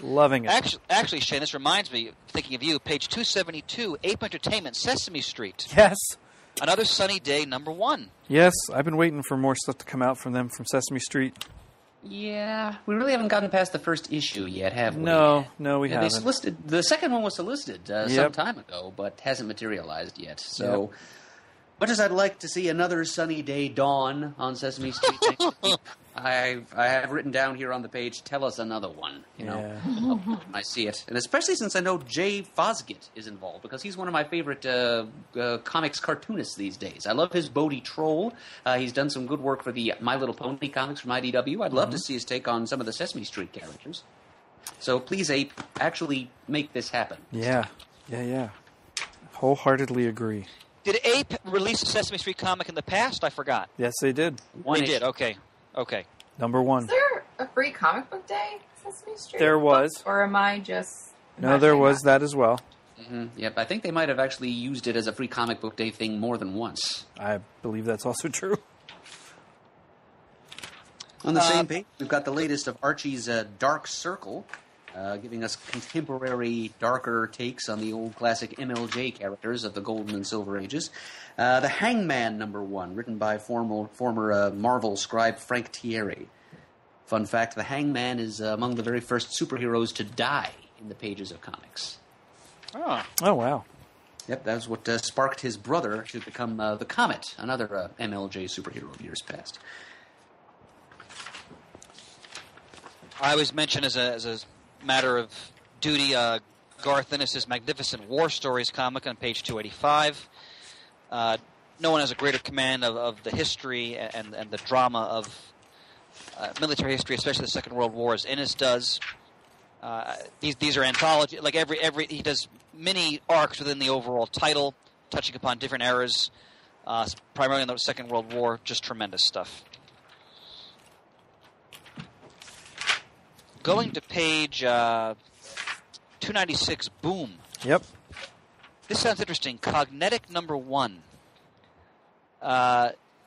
Loving it. Actually, Shane, this reminds me, thinking of you, page 272, Ape Entertainment, Sesame Street. Yes. Another sunny day, #1. Yes, I've been waiting for more stuff to come out from them from Sesame Street. Yeah, we really haven't gotten past the first issue yet, have we? No, we Yeah, haven't. the second one was solicited some time ago, but hasn't materialized yet. So, much as I'd like to see another sunny day dawn on Sesame Street next week, I have written down here on the page, tell us another one, you know, when I see it. And especially since I know Jay Fosgitt is involved, because he's one of my favorite comics cartoonists these days. I love his Bodie Troll. He's done some good work for the My Little Pony comics from IDW. I'd love to see his take on some of the Sesame Street characters. So please, Ape, actually make this happen. Yeah. Wholeheartedly agree. Did Ape release a Sesame Street comic in the past? I forgot. Yes, they did. They did, okay. #1. Is there a free comic book day, Sesame Street? There was. Or am I just... No, there was that as well. Mm-hmm. Yep, I think they might have actually used it as a free comic book day thing more than once. I believe that's also true. On the same page, we've got the latest of Archie's Dark Circle, giving us contemporary, darker takes on the old classic MLJ characters of the Golden and Silver Ages. The Hangman #1, written by former Marvel scribe Frank Thierry. Fun fact, the Hangman is among the very first superheroes to die in the pages of comics. Oh, wow. Yep, that was what sparked his brother to become the Comet, another MLJ superhero of years past. I always mention as a matter of duty, Garth Ennis' Magnificent War Stories comic on page 285. No one has a greater command of the history and the drama of military history, especially the Second World War, as Ennis does. These are anthology. Like every he does mini arcs within the overall title, touching upon different eras, primarily in the Second World War. Just tremendous stuff. Going to page 296, Boom. Yep. This sounds interesting. Cognetic #1.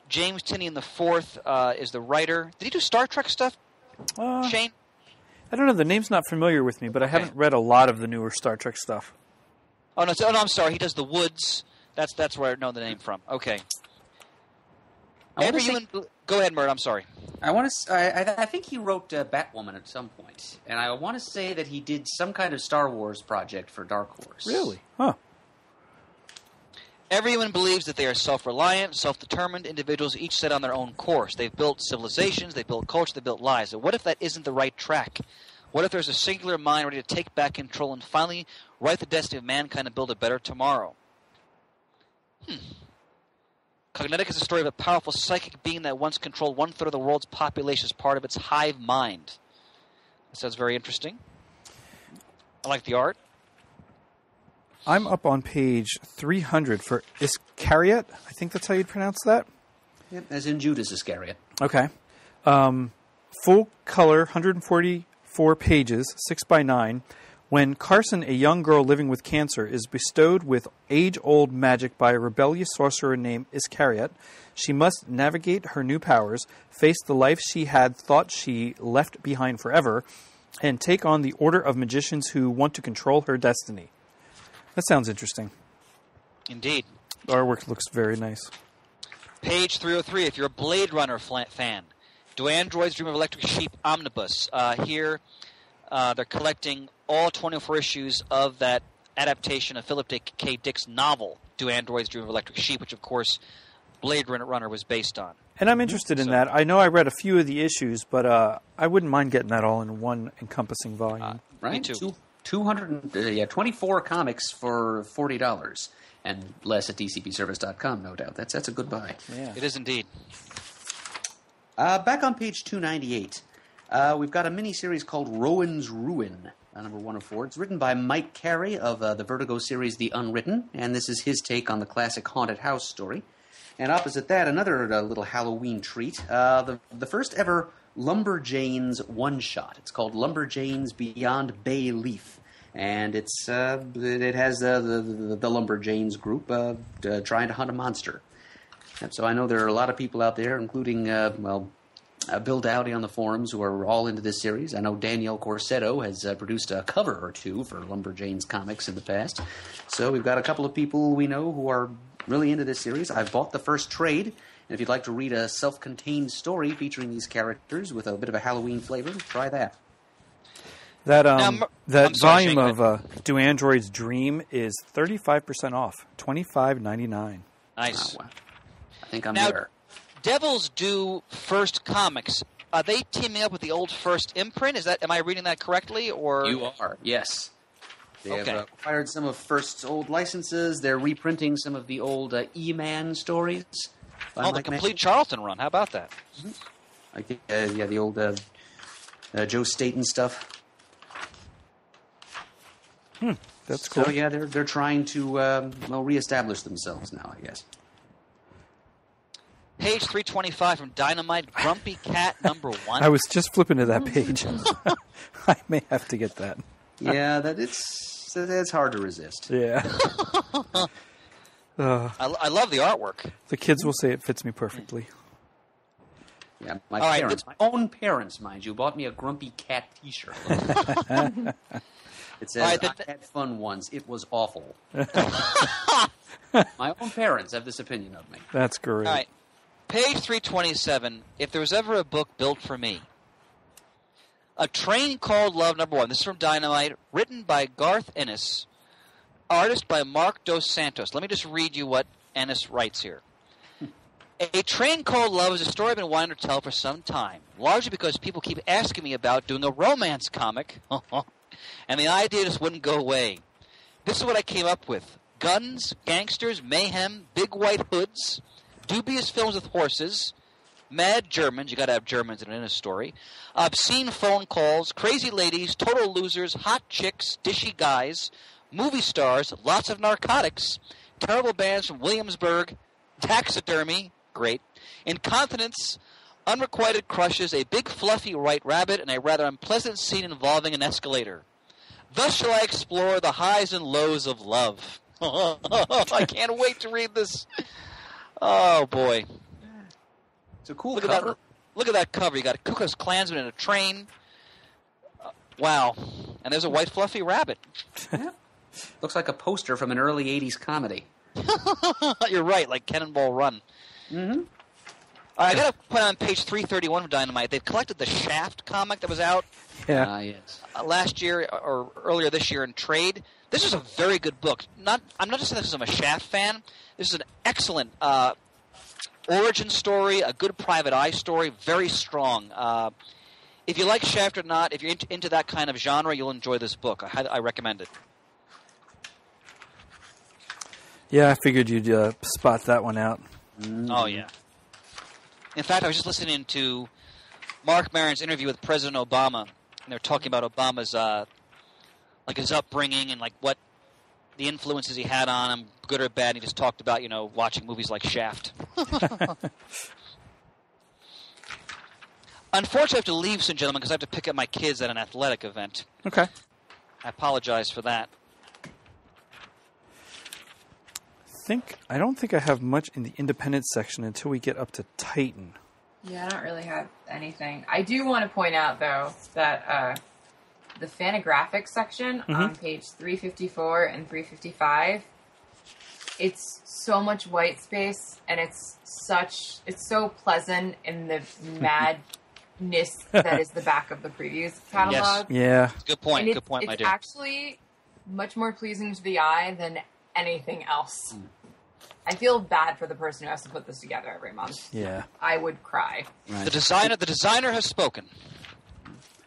James Tinian IV is the writer. Did he do Star Trek stuff, Shane? I don't know. The name's not familiar with me, but I haven't read a lot of the newer Star Trek stuff. Oh, no, I'm sorry. He does The Woods. That's where I know the name from. Okay. Go ahead, Mert. I'm sorry. I think he wrote Batwoman at some point, and I want to say that he did some kind of Star Wars project for Dark Horse. Really? Huh. Everyone believes that they are self-reliant, self-determined individuals, each set on their own course. They've built civilizations, they've built culture, they've built lives. But what if that isn't the right track? What if there's a singular mind ready to take back control and finally write the destiny of mankind and build a better tomorrow? Cognetic is the story of a powerful psychic being that once controlled 1/3 of the world's population as part of its hive mind. That sounds very interesting. I like the art. I'm up on page 300 for Iscariot. I think that's how you'd pronounce that. Yep, as in Judas Iscariot. Okay. Full color, 144 pages, 6x9. When Carson, a young girl living with cancer, is bestowed with age-old magic by a rebellious sorcerer named Iscariot, she must navigate her new powers, face the life she had thought she left behind forever, and take on the order of magicians who want to control her destiny. That sounds interesting. Indeed. The artwork looks very nice. Page 303, if you're a Blade Runner fan. Do Androids Dream of Electric Sheep Omnibus. Here, they're collecting all 24 issues of that adaptation of Philip K. Dick's novel, Do Androids Dream of Electric Sheep, which, of course, Blade Runner was based on. And I'm interested in that. I know I read a few of the issues, but I wouldn't mind getting that all in one encompassing volume. Right? Me too. 24 comics for $40. And less at dcbservice.com, no doubt. That's a good buy. Yeah. It is indeed. Back on page 298, we've got a mini-series called Rowan's Ruin, number 1 of 4. It's written by Mike Carey of the Vertigo series The Unwritten, and this is his take on the classic haunted house story. And opposite that, another little Halloween treat, the first ever Lumberjanes one-shot. It's called Lumberjanes Beyond Bay Leaf. And it has the Lumberjanes group trying to hunt a monster. And so I know there are a lot of people out there, including, Bill Dowdy on the forums, who are all into this series. I know Danielle Corsetto has produced a cover or two for Lumberjanes comics in the past. So we've got a couple of people we know who are really into this series. I've bought the first trade, and if you'd like to read a self-contained story featuring these characters with a bit of a Halloween flavor, try that. That sorry, volume Shane, of Do Androids Dream is 35% off, $25.99. Nice. Oh, wow. I think I'm Now, there. Devil's Due First Comics. Are they teaming up with the old First imprint? Am I reading that correctly? Or You are, yes. They Okay. have acquired some of First's old licenses. They're reprinting some of the old E-Man stories. by the Mike complete Mann. Charlton run? How about that? I think, the old Joe Staten stuff. That's cool. So yeah, they're trying to reestablish themselves now, I guess. Page 325 from Dynamite, Grumpy Cat number 1. I was just flipping to that page. I may have to get that. Yeah, it's hard to resist. Yeah. I love the artwork. The kids will say it fits me perfectly. Yeah, my All right, parents, my own parents, mind you, bought me a Grumpy Cat T-shirt. It says, All right, I had fun once. It was awful. My own parents have this opinion of me. That's great. All right. Page 327, If There Was Ever a Book Built for Me. A Train Called Love number 1. This is from Dynamite, written by Garth Ennis, artist by Mark Dos Santos. Let me just read you what Ennis writes here. A Train Called Love is a story I've been wanting to tell for some time, largely because people keep asking me about doing a romance comic, and the idea just wouldn't go away. This is what I came up with. Guns, gangsters, mayhem, big white hoods, dubious films with horses, mad Germans, you gotta have Germans in a story, obscene phone calls, crazy ladies, total losers, hot chicks, dishy guys, movie stars, lots of narcotics, terrible bands from Williamsburg, taxidermy, great, incontinence, unrequited crushes, a big fluffy white rabbit, and a rather unpleasant scene involving an escalator. Thus shall I explore the highs and lows of love. I can't wait to read this. Oh, boy. It's a cool Look cover. at that cover. You got a Ku Klux Klansman in a train. Wow. And there's a white fluffy rabbit. Yeah. Looks like a poster from an early 80s comedy. You're right, like Cannonball Run. Mm-hmm. I got to put on page 331 of Dynamite. They've collected the Shaft comic that was out Yeah. Yes. last year or earlier this year in trade. This is a very good book. I'm not just saying this because I'm a Shaft fan. This is an excellent origin story, a good private eye story, very strong. If you like Shaft or not, if you're into that kind of genre, you'll enjoy this book. I recommend it. Yeah, I figured you'd spot that one out. Oh, yeah. In fact, I was just listening to Mark Maron's interview with President Obama, and they're talking about Obama's his upbringing and like what the influences he had on him, good or bad. And he just talked about watching movies like Shaft. Unfortunately, I have to leave soon, gentlemen, because I have to pick up my kids at an athletic event. Okay. I apologize for that. I don't think I have much in the independent section until we get up to Titan. Yeah, I don't really have anything. I do want to point out, though, that the Fantagraphics section on page 354 and 355, it's so much white space, and it's so pleasant in the madness that is the back of the previews catalog. Yeah. Good point. And Good point, my it's dear. actually much more pleasing to the eye than anything else. I feel bad for the person who has to put this together every month. Yeah. I would cry. Right. The designer has spoken.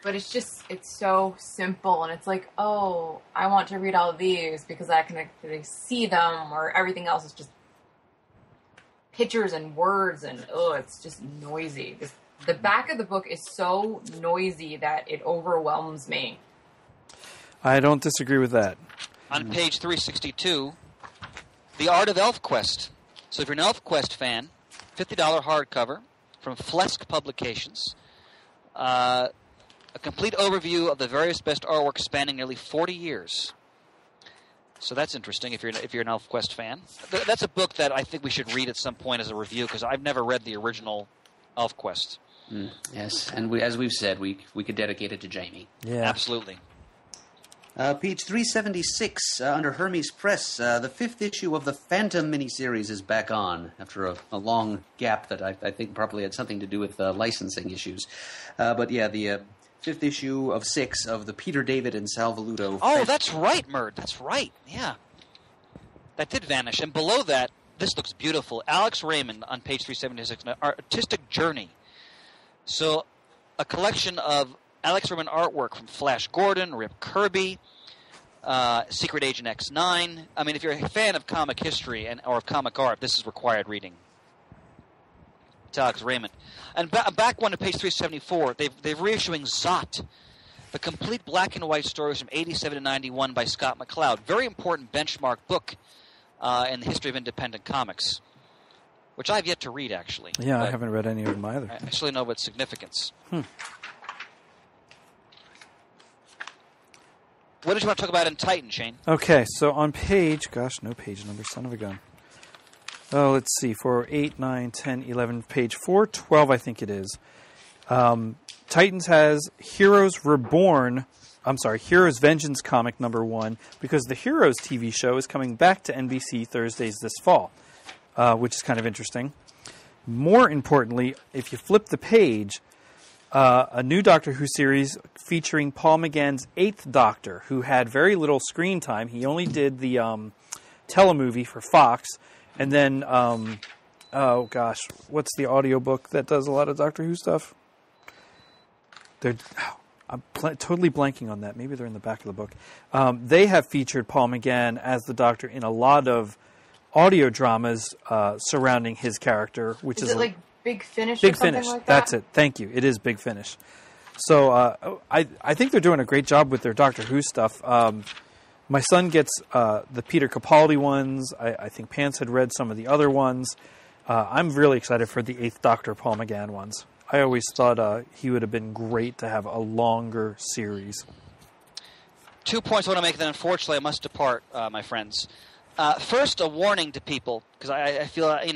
But it's so simple, and it's like, oh, I want to read all of these because I can actually see them, or everything else is just pictures and words, and it's just noisy. The back of the book is so noisy that it overwhelms me. I don't disagree with that. On page 362, The Art of ElfQuest. So if you're an ElfQuest fan, $50 hardcover from Flesk Publications. A complete overview of the various best artwork spanning nearly 40 years. So that's interesting if you're an ElfQuest fan. That's a book that I think we should read at some point as a review, because I've never read the original ElfQuest. Yes, and as we've said, we could dedicate it to Jamie. Yeah, absolutely. Page 376, under Hermes Press, the 5th issue of the Phantom miniseries is back on after a long gap that I think probably had something to do with licensing issues. But yeah, the 5th issue of 6 of the Peter David and Sal Velluto. Oh, that's right, Murd. That's right. Yeah. That did vanish. And below that, this looks beautiful. Alex Raymond on page 376, an artistic journey. So a collection of Alex Raymond artwork from Flash Gordon, Rip Kirby, Secret Agent X9. I mean, if you're a fan of comic history or of comic art, this is required reading. It's Alex Raymond. And back one to page 374, they're reissuing Zot, the complete black and white stories from 87 to 91 by Scott McCloud. Very important benchmark book in the history of independent comics, which I've yet to read, actually. Yeah, I haven't read any of them either. I actually know its significance. What did you want to talk about in Titan, Shane? Okay, so on page... Gosh, no page number, son of a gun. Oh, let's see. For 8, 9, 10, 11, page 412, I think it is. Titans has Heroes Reborn... I'm sorry, Heroes Vengeance comic number 1, because the Heroes TV show is coming back to NBC Thursdays this fall, which is kind of interesting. More importantly, if you flip the page... a new Doctor Who series featuring Paul McGann's 8th Doctor, who had very little screen time. He only did the telemovie for Fox. And then, oh gosh, what's the audiobook that does a lot of Doctor Who stuff? I'm totally blanking on that. Maybe they're in the back of the book. They have featured Paul McGann as the Doctor in a lot of audio dramas surrounding his character, which is it like Big Finish Big or something Finish. like that? That's it. Thank you. It is Big Finish. So I think they're doing a great job with their Doctor Who stuff. My son gets the Peter Capaldi ones. I think Pants had read some of the other ones. I'm really excited for the 8th Doctor Paul McGann ones. I always thought he would have been great to have a longer series. 2 points I want to make, then unfortunately I must depart, my friends. First, a warning to people, because I feel, I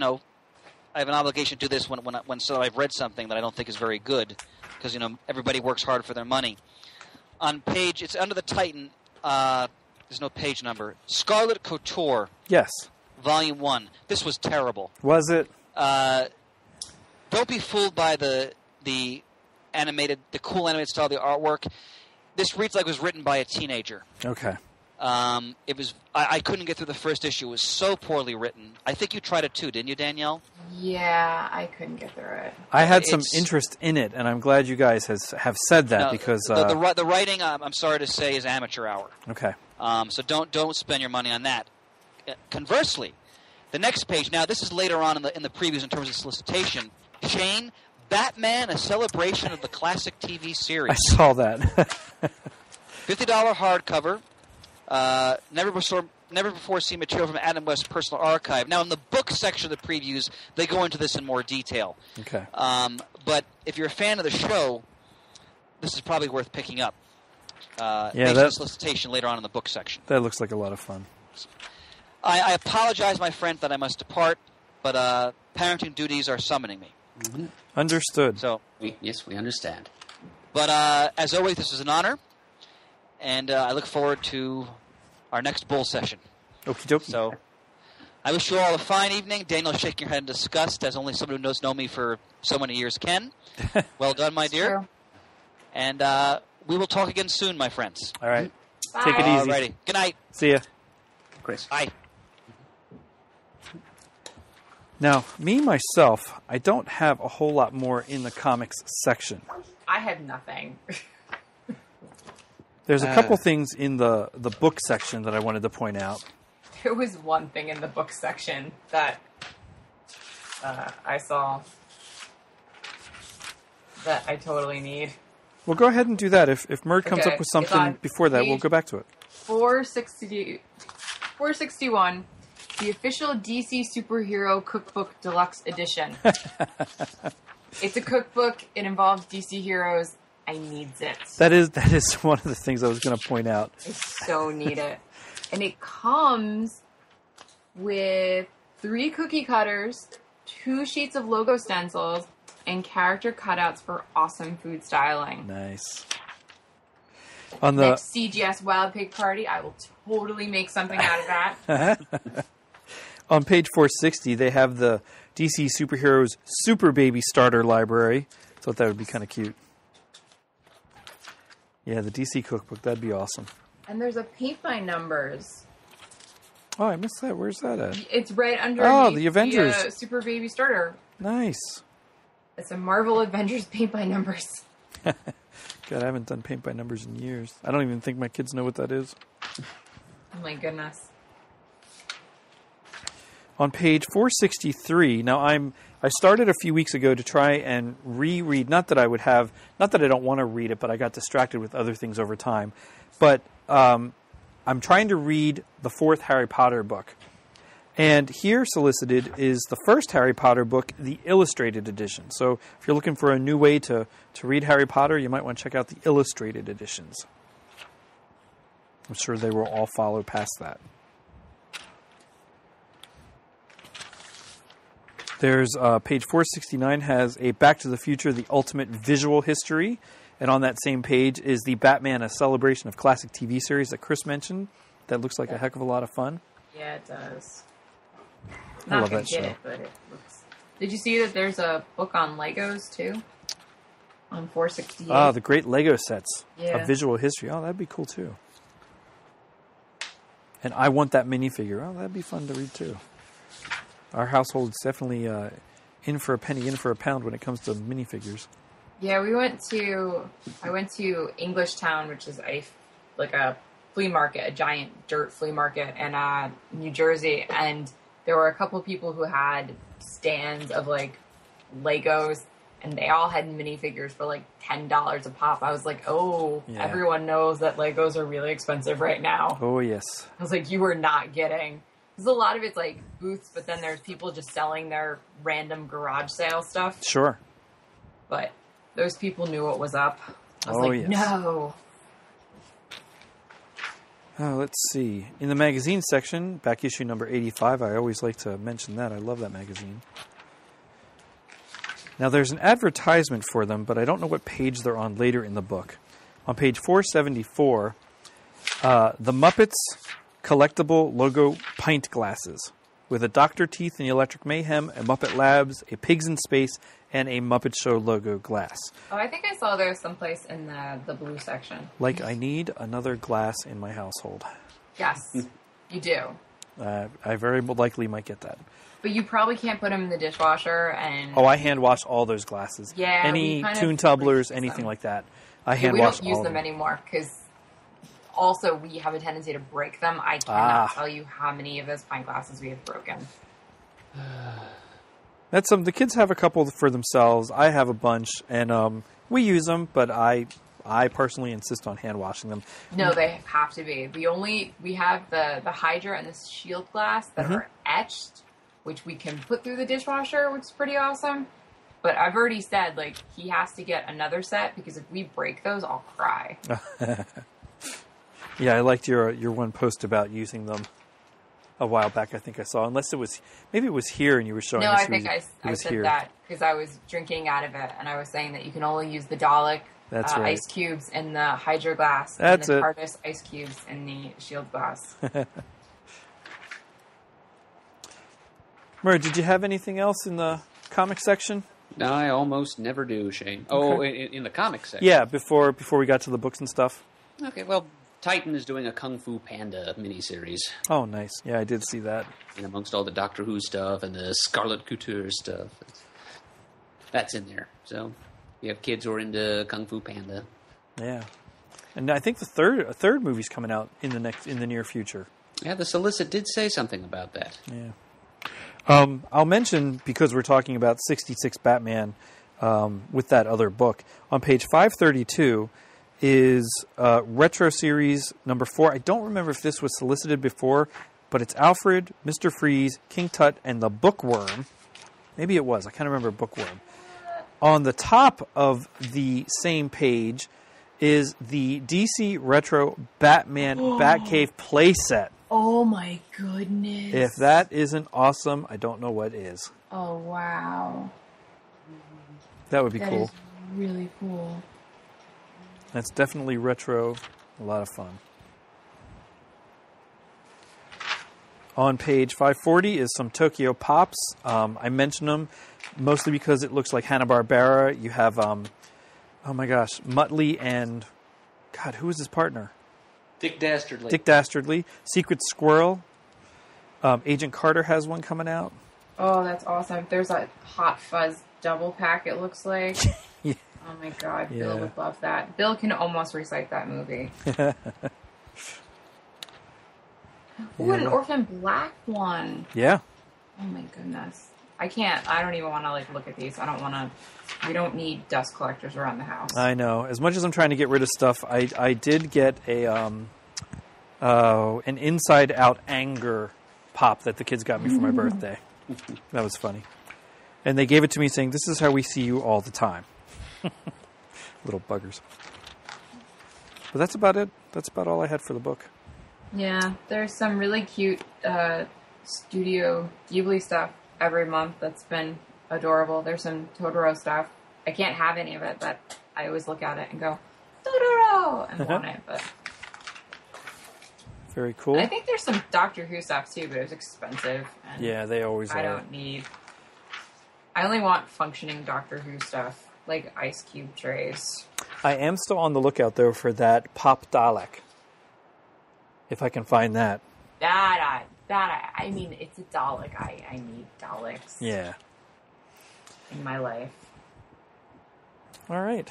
have an obligation to do this when I've read something that I don't think is very good, because, everybody works hard for their money. On page, it's under the Titan, there's no page number, Scarlet Couture. Yes. Volume 1. This was terrible. Was it? Don't be fooled by the cool animated style of the artwork. This reads like it was written by a teenager. Okay. It was. I couldn't get through the first issue. It was so poorly written. I think you tried it too, didn't you, Danielle? Yeah, I couldn't get through it. I had some interest in it, and I'm glad you guys have said that, because the writing, I'm sorry to say, is amateur hour. Okay. So don't spend your money on that. Conversely, the next page. Now, this is later on in the previews in terms of solicitation. Shane, Batman: A Celebration of the Classic TV Series. I saw that. $50 hardcover. Never before seen material from Adam West's personal archive. Now, in the book section of the previews, they go into this in more detail. Okay. But if you're a fan of the show, this is probably worth picking up. Based on solicitation later on in the book section. That looks like a lot of fun. I apologize, my friend, that I must depart, but parenting duties are summoning me. Mm-hmm. Understood. So, Yes, we understand. But as always, this is an honor, and I look forward to our next bull session. Okie dokie. So, I wish you all a fine evening. Daniel shaking your head in disgust, as only someone who knows me for so many years can. Well done, my dear. True. And we will talk again soon, my friends. All right. Bye. Take it easy. Alrighty. Good night. See ya. Chris. Bye. Now, me, myself, I don't have a whole lot more in the comics section. I had nothing. There's a couple things in the book section that I wanted to point out. There was one thing in the book section that I saw that I totally need. Well, go ahead and do that. If Murd comes Okay, up with something before that, we'll go back to it. 461, the official DC Superhero Cookbook Deluxe Edition. It's a cookbook. It involves DC heroes. I needs it. That is one of the things I was going to point out. I so need it. And it comes with 3 cookie cutters, 2 sheets of logo stencils, and character cutouts for awesome food styling. Nice. On the Next CGS Wild Pig Party, I will totally make something out of that. On page 460, they have the DC Superheroes Super Baby Starter Library. Thought that would be kind of cute. Yeah, the DC cookbook, that'd be awesome. And there's a paint by numbers. Oh, I missed that. Where's that at? It's right underneath the Avengers. The, Super Baby Starter. Nice. It's a Marvel Avengers paint by numbers. God, I haven't done paint by numbers in years. I don't even think my kids know what that is. Oh my goodness. On page 463, now I started a few weeks ago to try and reread, not that I don't want to read it, but I got distracted with other things over time. But I'm trying to read the 4th Harry Potter book. And here solicited is the first Harry Potter book, the illustrated edition. So if you're looking for a new way to read Harry Potter, you might want to check out the illustrated editions. I'm sure they will all follow past that. There's page 469 has a Back to the Future, the Ultimate Visual History. And on that same page is the Batman, a celebration of classic TV series that Chris mentioned. That looks like a heck of a lot of fun. Yeah, it does. I love Not gonna that get show. it, but it looks. Did you see that there's a book on Legos too? On 468. Ah, the great Lego sets Yeah. of visual history. Oh, that'd be cool too. And I want that minifigure. Oh, that'd be fun to read too. Our household's definitely in for a penny, in for a pound when it comes to minifigures. Yeah, I went to Englishtown, which is a flea market, a giant dirt flea market in New Jersey, and there were a couple people who had stands of like Legos, and they all had minifigures for like $10 a pop. I was like, oh, Yeah. Everyone knows that Legos are really expensive right now. Oh, yes. I was like, you were not getting. Because a lot of it's like booths, but then there's people just selling their random garage sale stuff. Sure. But those people knew what was up. I was Oh, like, yes. no. Let's see. In the magazine section, back issue number 85, I always like to mention that. I love that magazine. Now, there's an advertisement for them, but I don't know what page they're on later in the book. On page 474, the Muppets collectible logo pint glasses with a Dr. Teeth and the Electric Mayhem, a Muppet Labs, a Pigs in Space, and a Muppet Show logo glass. Oh, I think I saw those someplace in the blue section. Like, I need another glass in my household. Yes, you do. I very likely might get that. But you probably can't put them in the dishwasher and... Oh, I hand wash all those glasses. Yeah, Any we kind of tune tumblers, reduced anything them. like that. I Yeah, hand we wash don't use all them of them. anymore because also we have a tendency to break them. I cannot tell you how many of those pint glasses we have broken. That's the kids have a couple for themselves. I have a bunch, and we use them, but I personally insist on hand washing them. No, they have to be. We have the Hydra and the Shield glass that are etched, which we can put through the dishwasher, which is pretty awesome. But I've already said, like, he has to get another set because if we break those, I'll cry. Yeah, I liked your one post about using them a while back. I think I saw, maybe it was here, and you were showing. No, us I it think was, I said that because I was drinking out of it, and I was saying that you can only use the Dalek That's right. ice cubes in the Hydra glass, That's and the it. TARDIS ice cubes in the Shield glass. Murray, did you have anything else in the comic section? No, I almost never do, Shane. Oh, in the comic section. Yeah, before we got to the books and stuff. Okay, well, Titan is doing a Kung Fu Panda miniseries. Oh, nice. Yeah, I did see that. And amongst all the Doctor Who stuff and the Scarlet Couture stuff, that's in there. So, you have kids who are into Kung Fu Panda. Yeah. And I think a third movie's coming out in the near future. Yeah, the solicit did say something about that. Yeah. I'll mention, because we're talking about 66 Batman with that other book, on page 532 is Retro Series number 4. I don't remember if this was solicited before, but it's Alfred, Mr. Freeze, King Tut, and the Bookworm. Maybe it was. I can't remember Bookworm. On the top of the same page is the DC Retro Batman Batcave playset. Oh my goodness. If that isn't awesome, I don't know what is. Oh wow. That would be That cool. is really cool. That's definitely retro. A lot of fun. On page 540 is some Tokyo Pops. I mention them mostly because it looks like Hanna-Barbera. You have, oh my gosh, Muttley and, God, who is his partner? Dick Dastardly. Dick Dastardly. Secret Squirrel. Agent Carter has one coming out. Oh, that's awesome. There's a Hot Fuzz double pack, it looks like. Yeah. Oh my god, Yeah. Bill would love that. Bill can almost recite that movie. Ooh, and an Orphan Black one. Yeah. Oh my goodness. I don't even want to look at these. We don't need dust collectors around the house. I know. As much as I'm trying to get rid of stuff, I did get an Inside Out Anger pop that the kids got me for my birthday. That was funny. And they gave it to me saying, "This is how we see you all the time." Little buggers. But that's about it. That's about all I had for the book. Yeah, there's some really cute Studio Ghibli stuff every month that's been adorable. There's some Totoro stuff. I can't have any of it, but I always look at it and go, Totoro! And want it, but... Very cool. I think there's some Doctor Who stuff too, but it was expensive. And Yeah, they always I are. don't need... I only want functioning Doctor Who stuff, like ice cube trays. I am still on the lookout, though, for that Pop Dalek. If I can find that. I mean, it's a Dalek. I need Daleks Yeah. in my life. All right.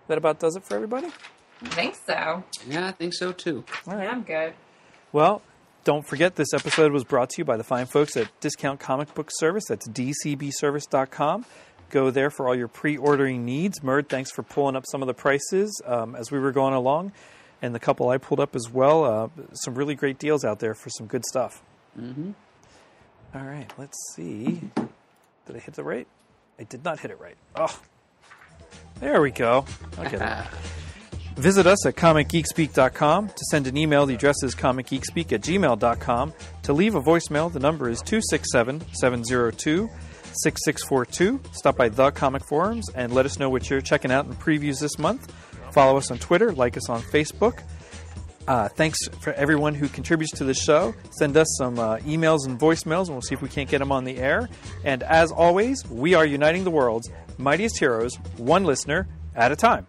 That about does it for everybody? I think so. Yeah, I think so too. All right. Yeah, I'm good. Well, don't forget this episode was brought to you by the fine folks at Discount Comic Book Service. That's dcbservice.com. Go there for all your pre-ordering needs. Murd, thanks for pulling up some of the prices as we were going along. And the couple I pulled up as well. Some really great deals out there for some good stuff. Mm-hmm. All right, let's see. Did I hit the right? I did not hit it right. Oh, there we go. I'll get it. Visit us at comicgeekspeak.com. To send an email, the address is comicgeekspeak@gmail.com. To leave a voicemail, the number is 267-702-6642. Stop by the Comic Forums and let us know what you're checking out in previews this month. Follow us on Twitter, like us on Facebook. Thanks for everyone who contributes to the show. Send us some emails and voicemails, and we'll see if we can't get them on the air. And as always, we are uniting the world's mightiest heroes, one listener at a time.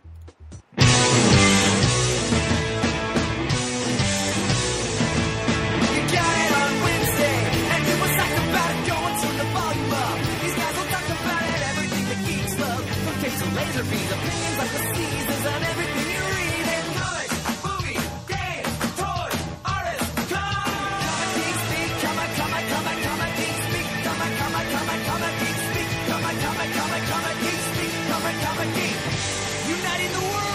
Uniting the world.